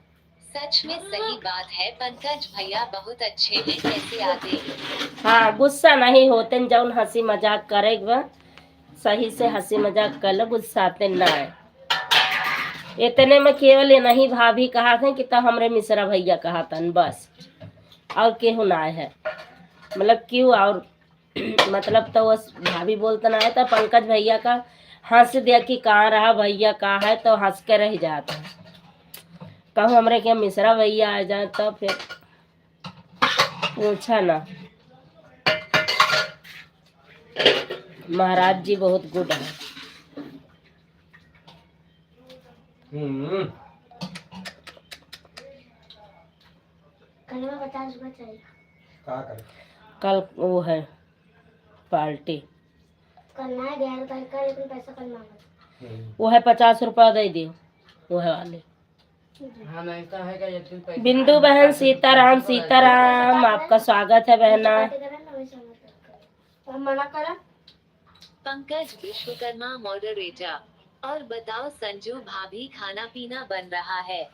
सच में सही बात है, पंकज भैया बहुत अच्छे हैं, कैसे आते। हाँ गुस्सा नहीं होते, जब हंसी मजाक करेगा सही से हंसी मजाक कर लो, गुस्साते ना है। इतने में केवल ये नहीं भाभी कहा थे कि तब हमरे मिश्रा भैया कहा था बस, और केहू ना है, मतलब क्यों और मतलब तो वो भाभी बोलते ना है तो पंकज भैया का हंस दिया कि कहाँ रहा भैया कहाँ है, तो हंस के रह जाता है। कहूँ हमरे क्या मिश्रा भैया आ जाए तो फिर पूछा ना। महाराज जी बहुत गुड है। कल वो है पार्टी, कल ना 11 तारीख का, लेकिन पैसा कल मांगा। वो है 50 रुपया दे दियो, वो है वाले। बिंदु बहन सीताराम सीताराम, आपका स्वागत है बहना। मना करा। पंकज विश्वकर्मा मॉडरेटर। और बताओ संजू भाभी, खाना पीना बन रहा है?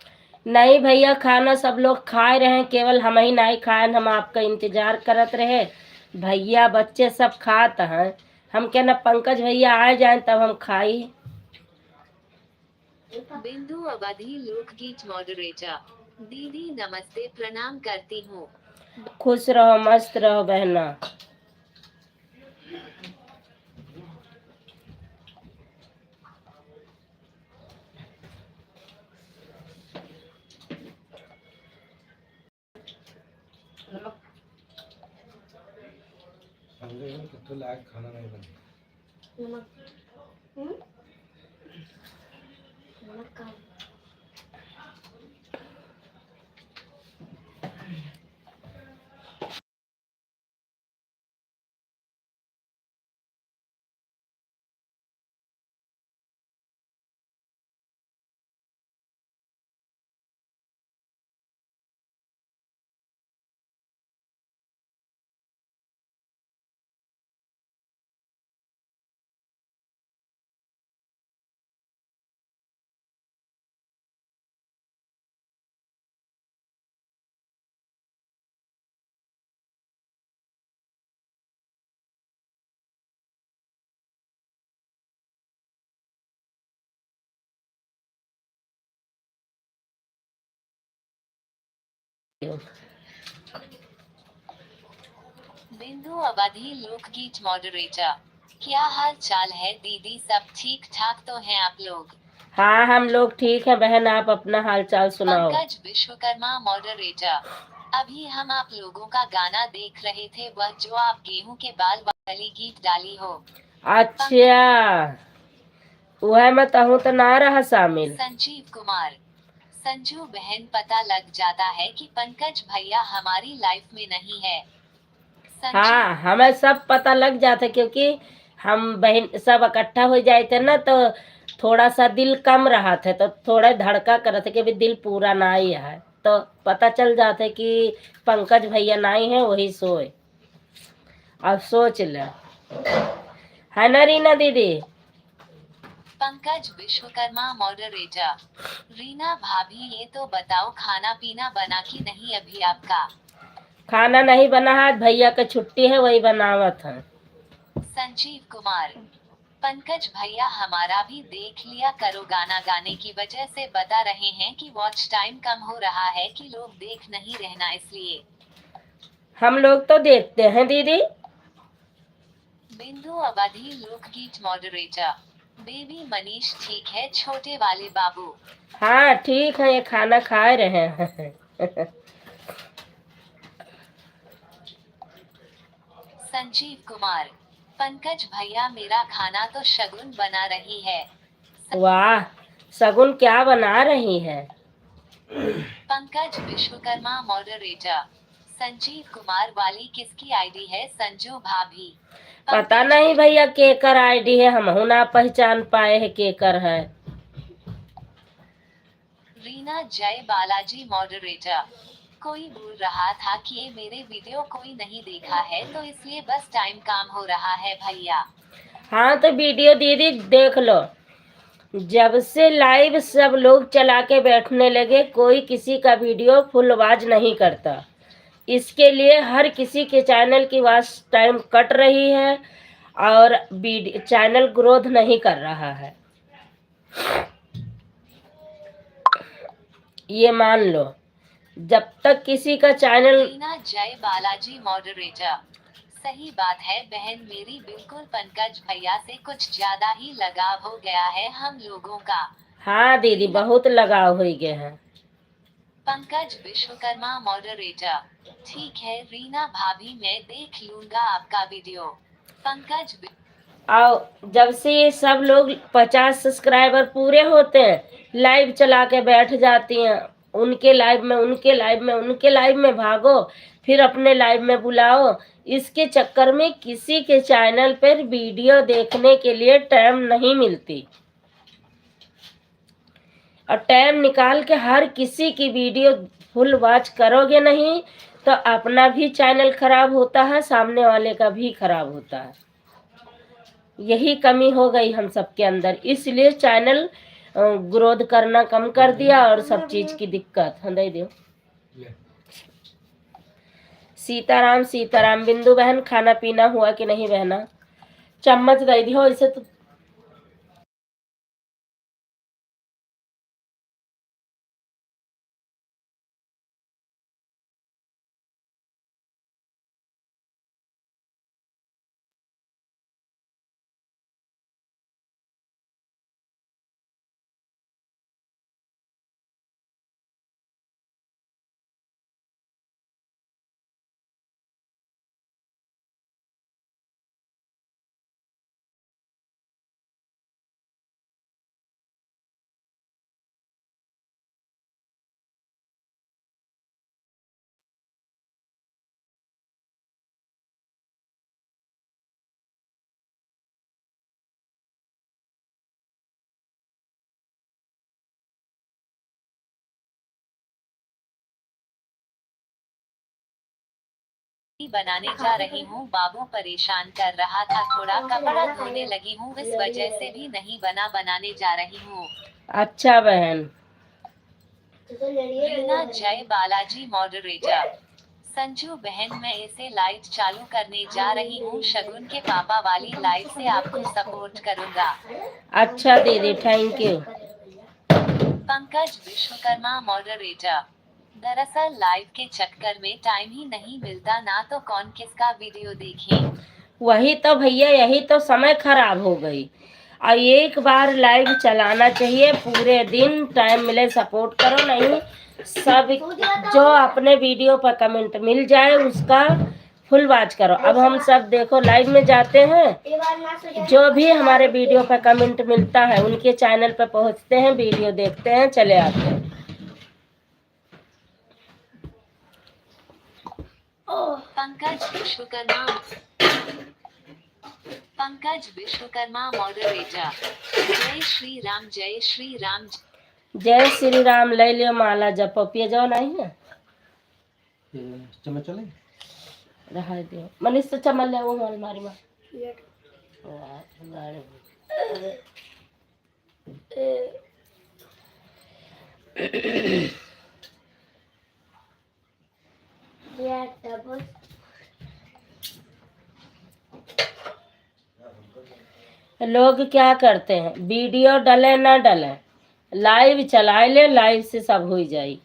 नहीं भैया, खाना सब लोग खा रहे हैं, केवल हम ही नहीं खाए, हम आपका इंतजार करत रहे। भैया बच्चे सब खाते हैं, हम क्या ना पंकज भैया आ जाए तब हम खाई। बिंदु अवधि लोकगीत मॉडरेटर। दीदी नमस्ते, प्रणाम करती हूँ। खुश रहो मस्त रहो बहना। तो लायक खाना नहीं बने। नमक नमक का बिंदु अवधि लोकगीत मॉडरेटर। क्या हाल चाल है दीदी, सब ठीक ठाक तो हैं आप लोग? हाँ हम लोग ठीक है बहन, आप अपना हाल चाल सुनाओ। पंकज विश्वकर्मा मॉडरेटर। अभी हम आप लोगों का गाना देख रहे थे, वह जो आप गेहूं के बाल वाली गीत डाली हो। अच्छा वह मैं कहूँ तो ना रहा शामिल। संजीव कुमार। संजू बहन, पता लग जाता है कि पंकज भैया हमारी लाइफ में नहीं है। हाँ हमें सब पता लग जाता, क्योंकि हम बहन सब इकट्ठा हो जाए थे ना, तो थोड़ा सा दिल कम रहा था, तो थोड़ा धड़का कर रहा था कि भी दिल पूरा ना ही है, तो पता चल जाता है कि पंकज भैया नहीं है, वही सोए। अब सोच ले, है ना रीना दीदी। पंकज विश्वकर्मा मॉडरेटर। रीना भाभी ये तो बताओ खाना पीना बना कि नहीं अभी आपका? खाना नहीं बना है, भैया का छुट्टी है, वही बनावत है। संजीव कुमार। पंकज भैया हमारा भी देख लिया करो, गाना गाने की वजह से बता रहे हैं कि वॉच टाइम कम हो रहा है कि लोग देख नहीं रहना इसलिए। हम लोग तो देखते हैं दीदी। बिंदु अवधि लोकगीत मॉडरेटर। बेबी मनीष ठीक है छोटे वाले बाबू? हाँ ठीक है, ये खाना खा रहे हैं। संजीव कुमार। पंकज भैया मेरा खाना तो शगुन बना रही है। वाह, शगुन क्या बना रही है? पंकज विश्वकर्मा मॉडरेटर। संजीव कुमार वाली किसकी आईडी है संजू भाभी? पता नहीं भैया केकर आईडी है, हम ना पहचान पाए है केकर है। रीना जय बालाजी मॉडरेटर। कोई बोल रहा था कि ये मेरे वीडियो कोई नहीं देखा है तो इसलिए बस टाइम काम हो रहा है भैया। हाँ तो वीडियो दीदी देख लो, जब से लाइव सब लोग चला के बैठने लगे, कोई किसी का वीडियो फुल आवाज नहीं करता। इसके लिए हर किसी के चैनल की वॉच टाइम कट रही है और चैनल ग्रोथ नहीं कर रहा है, ये मान लो। जब तक किसी का चैनल। रीना जय बालाजी मॉडरेटर। सही बात है बहन मेरी, बिल्कुल पंकज भैया से कुछ ज्यादा ही लगाव हो गया है हम लोगों का। हाँ दीदी बहुत लगाव हो गए हैं। पंकज विश्वकर्मा मॉडरेटर। ठीक है रीना भाभी मैं देख लूंगा आपका वीडियो। पंकज और जब से ये सब लोग 50 सब्सक्राइबर पूरे होते हैं, लाइव चला के बैठ जाती हैं, उनके लाइव में उनके लाइव में उनके लाइव में भागो, फिर अपने लाइव में बुलाओ। इसके चक्कर में किसी के चैनल पर वीडियो देखने के लिए टाइम नहीं मिलती, और टाइम निकाल के हर किसी की वीडियो फुल वॉच करोगे नहीं तो अपना भी चैनल खराब होता है, सामने वाले का भी खराब होता है। यही कमी हो गई हम सबके अंदर, इसलिए चैनल ग्रोथ करना कम कर दिया और सब चीज की दिक्कत है। दे दो सीताराम सीताराम। बिंदु बहन खाना पीना हुआ कि नहीं बहना? चम्मच दे दियो इसे तो। बनाने जा रही हूँ, बाबू परेशान कर रहा था, थोड़ा कपड़ा धोने लगी हूँ इस वजह से भी नहीं बनाने जा रही हूँ। अच्छा बहन। रीना जय बालाजी मॉडरेटर। संजू बहन मैं इसे लाइट चालू करने जा रही हूँ, शगुन के पापा वाली लाइट से आपको सपोर्ट करूँगा। अच्छा दीदी thank you. Pankaj Vishwakarma moderator. दरअसल लाइव के चक्कर में टाइम ही नहीं मिलता ना, तो कौन किसका वीडियो देखे। वही तो भैया, यही तो समय खराब हो गई। और एक बार लाइव चलाना चाहिए, पूरे दिन टाइम मिले सपोर्ट करो, नहीं सब जो अपने वीडियो पर कमेंट मिल जाए उसका फुल वॉच करो। अब हम सब देखो लाइव में जाते हैं, जो भी हमारे वीडियो पर कमेंट मिलता है उनके चैनल पर पहुंचते हैं, वीडियो देखते हैं, चले आते हैं। पंकज विश्वकर्मा मॉडरेटर। जय श्री राम जय श्री राम। जय श्री राम। ले लियो माला जपो, पिए जाओ नहीं है चम्मच चले रहा दियो मनीष तो चमल ले वो अलमारी में। ये डबल लोग क्या करते हैं, वीडियो डले ना डले, लाइव चला ले, लाइव से सब हो जाए,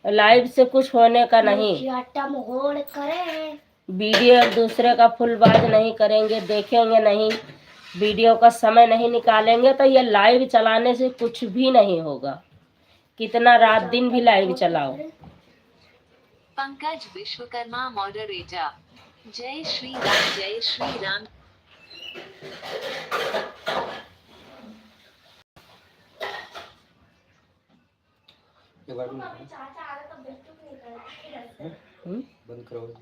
लाइव से कुछ होने का नहीं। आटा मोड़ करे वीडियो एक दूसरे का फुलबाज नहीं करेंगे, देखेंगे नहीं, वीडियो का समय नहीं निकालेंगे तो ये लाइव चलाने से कुछ भी नहीं होगा, कितना रात दिन भी लाइव चलाओ। पंकज विश्वकर्मा मॉडरेटर। जय श्री राम, जय श्री राम। बंद करो।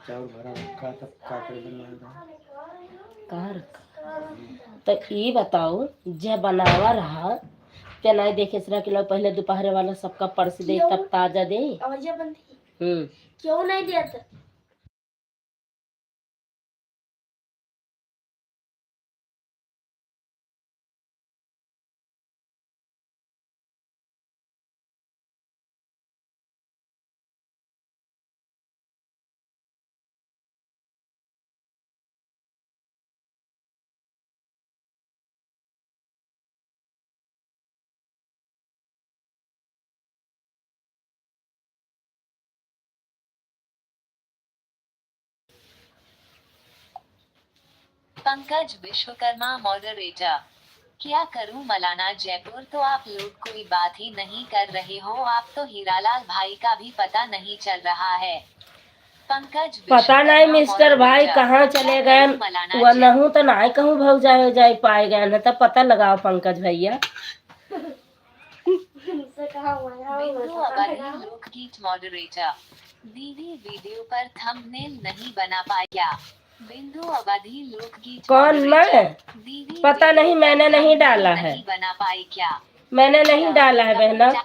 चावल भरा रखा तब काकड़ी बनवाएगा कार तो ये बताओ, जब बनावा रहा क्या नहीं देखे सरा कि लोग पहले दोपहर वाला सबका परस दे तब ताजा दे। क्यों नहीं दिया था? पंकज विश्वकर्मा मॉडरेटर। क्या करूं मलाना जयपुर, तो आप लोग कोई बात ही नहीं कर रहे हो, आप तो हीरालाल भाई का भी पता नहीं चल रहा है। पंकज पता नहीं मिस्टर भाई कहाँ चले गए, वह नहू तो नहीं कहूँ भाव जाए पाए गए न, तब पता लगाओ पंकज भैया। बिंदु अवधि लोकगीत मॉडरेटर। दीदी वीडियो पर थंबनेल नहीं बना पाया। बिंदु अवधि लोकगीत कौन मैं? दीदी पता नहीं, मैंने नहीं डाला है, नहीं बना पाई क्या? मैंने नहीं डाला है बहना,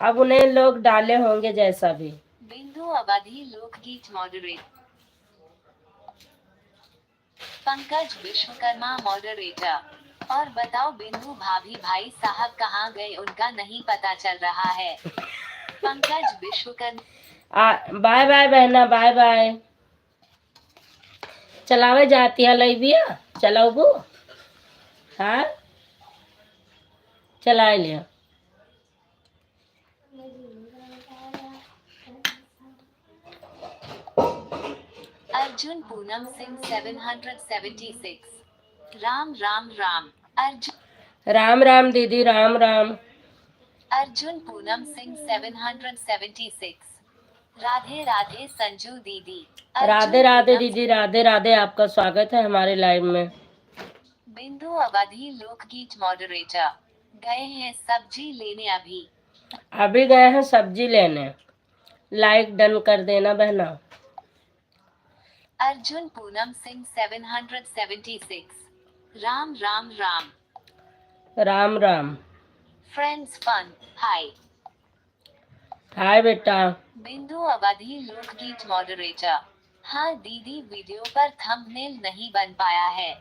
अब उन्हें लोग डाले होंगे जैसा भी। बिंदु अवधि लोकगीत मॉडरेटर। पंकज विश्वकर्मा मॉडरेटर। और बताओ बिंदु भाभी भाई साहब कहाँ गए, उनका नहीं पता चल रहा है। पंकज विश्वकर्मा। बाय बाय बहना, बाय बाय। चलावे जाती है लैबिया, चलाओ हाँ चलाए लिया। अर्जुन पूनम सिंह 776। राम राम राम। अर्जुन राम राम दीदी, राम राम। अर्जुन पूनम सिंह 776। राधे राधे संजू दीदी। राधे राधे दीदी, राधे राधे, आपका स्वागत है हमारे लाइव में। बिंदु अवधि लोकगीत मॉडरेटर। गए हैं सब्जी लेने, अभी गए हैं सब्जी लेने, लाइक डन कर देना बहना। अर्जुन पूनम सिंह 776। राम राम राम। राम राम। फ्रेंड्स फन, हाय। हाय बेटा। बिंदु अवधि लोकगीत मॉडरेटर। हाँ दीदी वीडियो पर थंबनेल नहीं बन पाया है।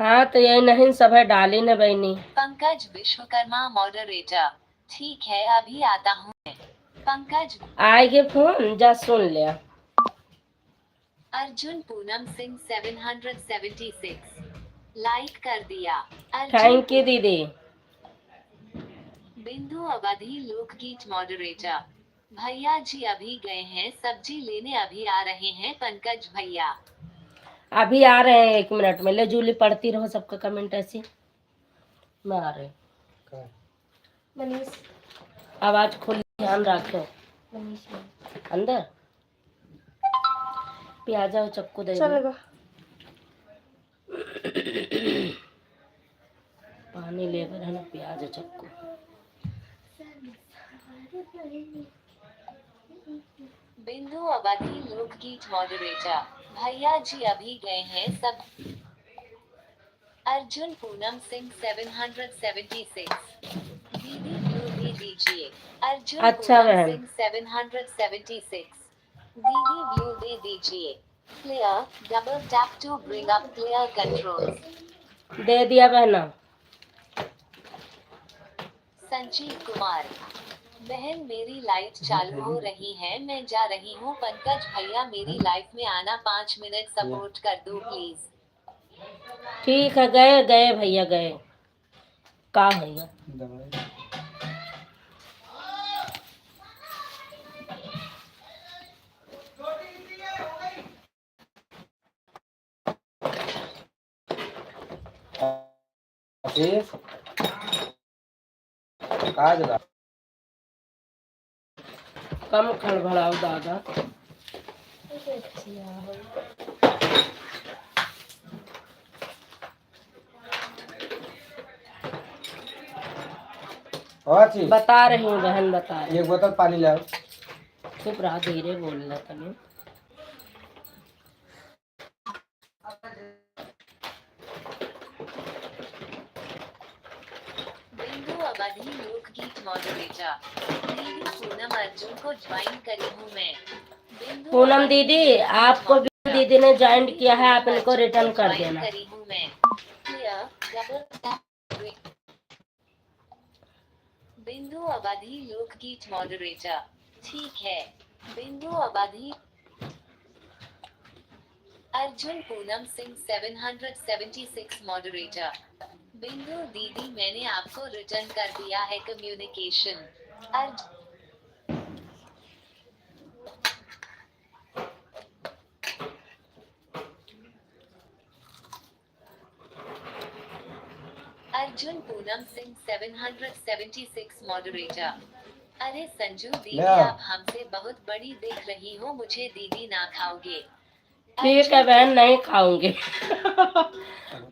हाँ तो यही नहीं सब है डाली न बहनी। पंकज विश्वकर्मा मॉडरेटर। ठीक है अभी आता हूँ। पंकज आएगे फोन, जा सुन लिया। अर्जुन पूनम सिंह 776। लाइक कर दिया। थैंक यू दीदी। बिंदु अवधि लोकगीत मॉडरेटर। भैया जी अभी गए हैं सब्जी लेने, अभी आ रहे हैं पंकज भैया। अभी आ रहे हैं, 1 मिनट में। ले जूली पढ़ती रहो सबका कमेंट ऐसे, मैं आ रही। आवाज खोल, ध्यान रखो अंदर। प्याजा और चक्कू दे दो। पानी लेकर है ना, प्याज और चक्कू। बिंदु अवधि लोकगीत मॉडरेटर। भैया जी अभी गए हैं सब। अर्जुन पूनम सिंह 776। दीदी ब्लू दे दीजिए। अर्जुन अच्छा पूनम बहन। सिंह 776। दीदी ब्लू दे दीजिए। Clear. Double tap to bring up clear controls. दे दिया बहना। संजीव कुमार। बहन मेरी लाइट चालू हो रही है, मैं जा रही हूँ। पंकज भैया मेरी लाइफ में आना 5 मिनट सपोर्ट कर दो प्लीज। ठीक है, गए गए भैया गए। का भैया आशीष कहाँ जला कम खड़बड़ाओ दादा। और आशीष बता रही हूँ बहन, बता रही एक बोतल पानी लाओ। हूँ। चुप रहा, धीरे बोलना तने। बिंदु अवधि लोकगीत मॉडरेटर। दीदी पूनम अर्जुन को ज्वाइन करी हूँ मैं। बिंदु पूनम अवधि दीदी, लोकगीत आपको भी मॉडरेटर। दीदी ने ज्वाइन दीदी किया है, आप पूनम इनको अर्जुन रिटर्न को कर ज्वाइन देना। करी हूँ मैं। Clear. Double tap. बिंदु अवधि लोकगीत मॉडरेटर। ठीक है। बिंदु अवधि अर्जुन पूनम सिंह 776 मॉडरेटर। बिंदु दीदी मैंने आपको रिटर्न कर दिया है कम्युनिकेशन। अर्जुन पूनम सिंह 776 मॉडरेटर। अरे संजू दीदी ले आओ। आप हमसे बहुत बड़ी दिख रही हो, मुझे दीदी ना खाओगे। ठीक है बहन, नहीं खाऊंगी।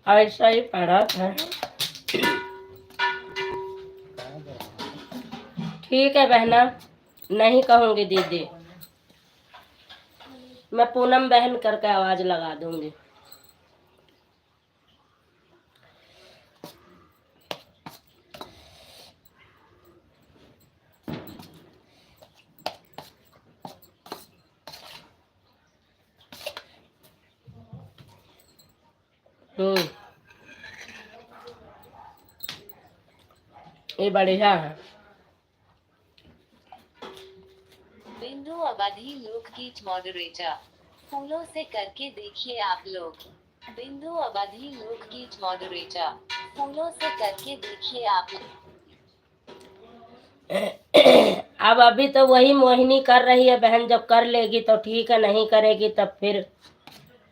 ऐसा ही पड़ा था। ठीक है बहना, नहीं कहूंगी दीदी। मैं पूनम बहन करके आवाज लगा दूंगी। ये बढ़िया है। बिंदु अवधि लोकगीत मॉडरेटर। फूलों से करके देखिए आप लोग। बिंदु अवधि लोकगीत मॉडरेटर। फूलों से करके देखिए आप लोग। अब अभी तो वही मोहिनी कर रही है बहन, जब कर लेगी तो ठीक है, नहीं करेगी तब फिर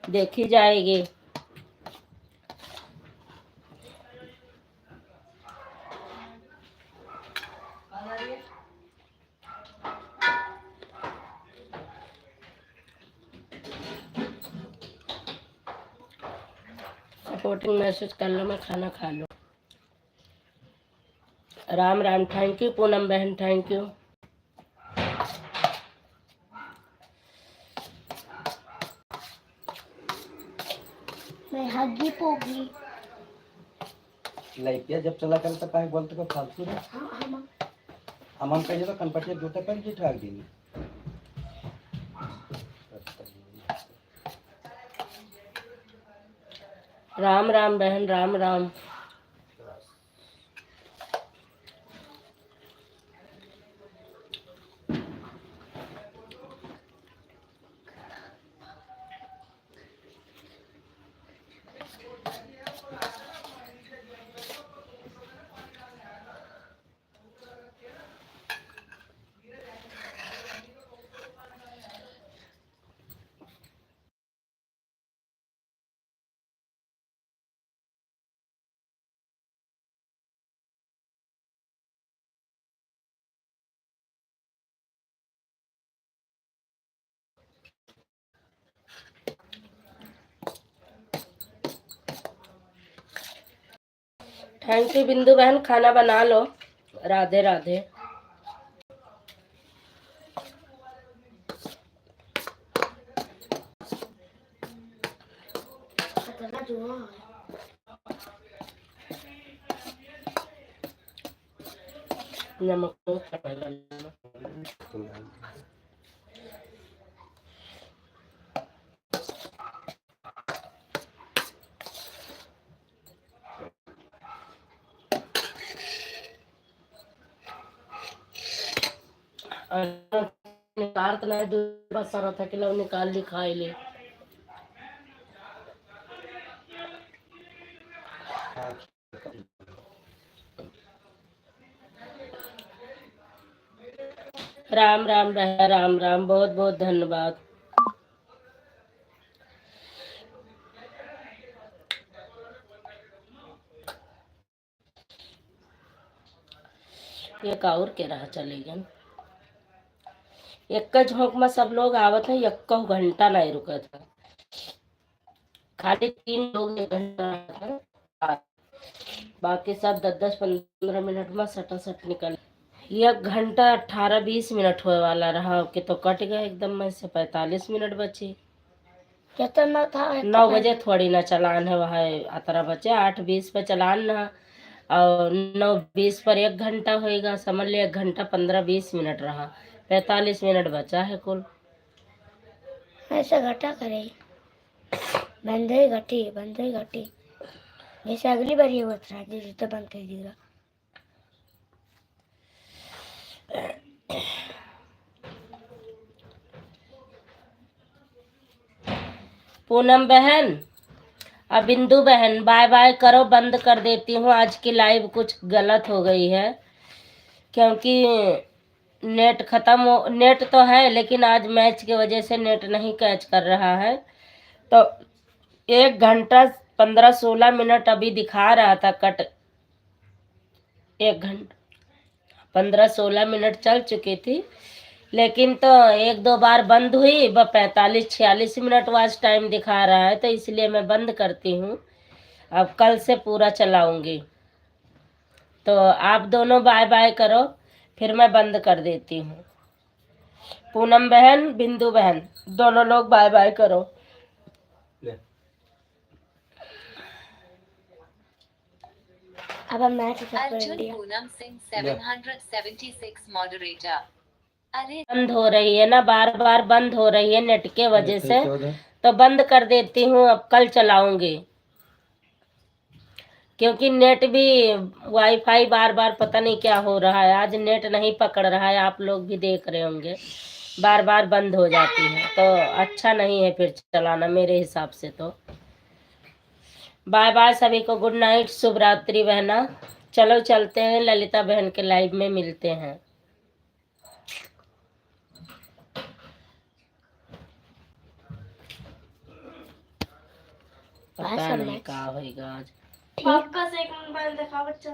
देखी जाएगी। सपोर्टिंग मैसेज कर लो, मैं खाना खा लूँ। राम राम, थैंक यू पूनम बहन, थैंक यू। मैं हग्गी पोगी। लाइटिया जब चला कर तो काहे बोलते को फालतू रे। हम कहिए तो कनपटिया जूता पहन के ठाक देंगे। राम राम बहन, राम राम। थैंक यू बिंदु बहन, खाना बना लो। राधे राधे। खतरा जुआ है। नमक निकाल तो नहीं दूर बस सारा था कि लोग निकाल ली खाई ले। राम राम रहे, राम राम, बहुत बहुत धन्यवाद। एक और के रहा चलेगा एक झोंक में सब लोग आवत है, एक घंटा नहीं रुका था, खाली 3 लोग 1 घंटा था, बाकी सब 10-10-15 मिनट में सटा सट निकल। 1 घंटा 18-20 मिनट होए वाला रहा कि तो कट गया एकदम में से 45 मिनट बचे। कितना था? 9 बजे थोड़ी ना चलान है, वह अतरा बचे 8:20 पे चलान ना, और 9:20 पर 1 घंटा होएगा, समझ ले 1 घंटा 15-20 मिनट रहा, 45 मिनट बचा है कुल। ऐसा घटा करे, बंदे घटी जैसे अगली बार ये होता है जितना बंद कर देगा। पूनम बहन अब बिंदु बहन बाय बाय करो, बंद कर देती हूँ, आज की लाइव कुछ गलत हो गई है क्योंकि नेट खत्म हो, नेट तो है लेकिन आज मैच की वजह से नेट नहीं कैच कर रहा है, तो 1 घंटा 15-16 मिनट अभी दिखा रहा था कट, 1 घंटा 15-16 मिनट चल चुकी थी, लेकिन तो 1-2 बार बंद हुई, 45-46 मिनट वॉच टाइम दिखा रहा है, तो इसलिए मैं बंद करती हूँ, अब कल से पूरा चलाऊंगी। तो आप दोनों बाय बाय करो, फिर मैं बंद कर देती हूँ। पूनम बहन बिंदु बहन दोनों लोग बाय बाय करो। अब हम मैच अर्जुन पूनम सिंह 776 मॉडरेटर। अरे बंद हो रही है ना, बार बार बंद हो रही है नेट के वजह से, तो बंद कर देती हूँ, अब कल चलाऊंगी क्योंकि नेट भी वाईफाई बार बार पता नहीं क्या हो रहा है, आज नेट नहीं पकड़ रहा है, आप लोग भी देख रहे होंगे बार बार बंद हो जाती है, तो अच्छा नहीं है फिर चलाना मेरे हिसाब से। तो बाय बाय सभी को, गुड नाइट, शुभ रात्रि बहना। चलो चलते हैं, ललिता बहन के लाइव में मिलते हैं। पता नहीं क्या होगा आज। ठीक। 1 मिनट दिखा बच्चा।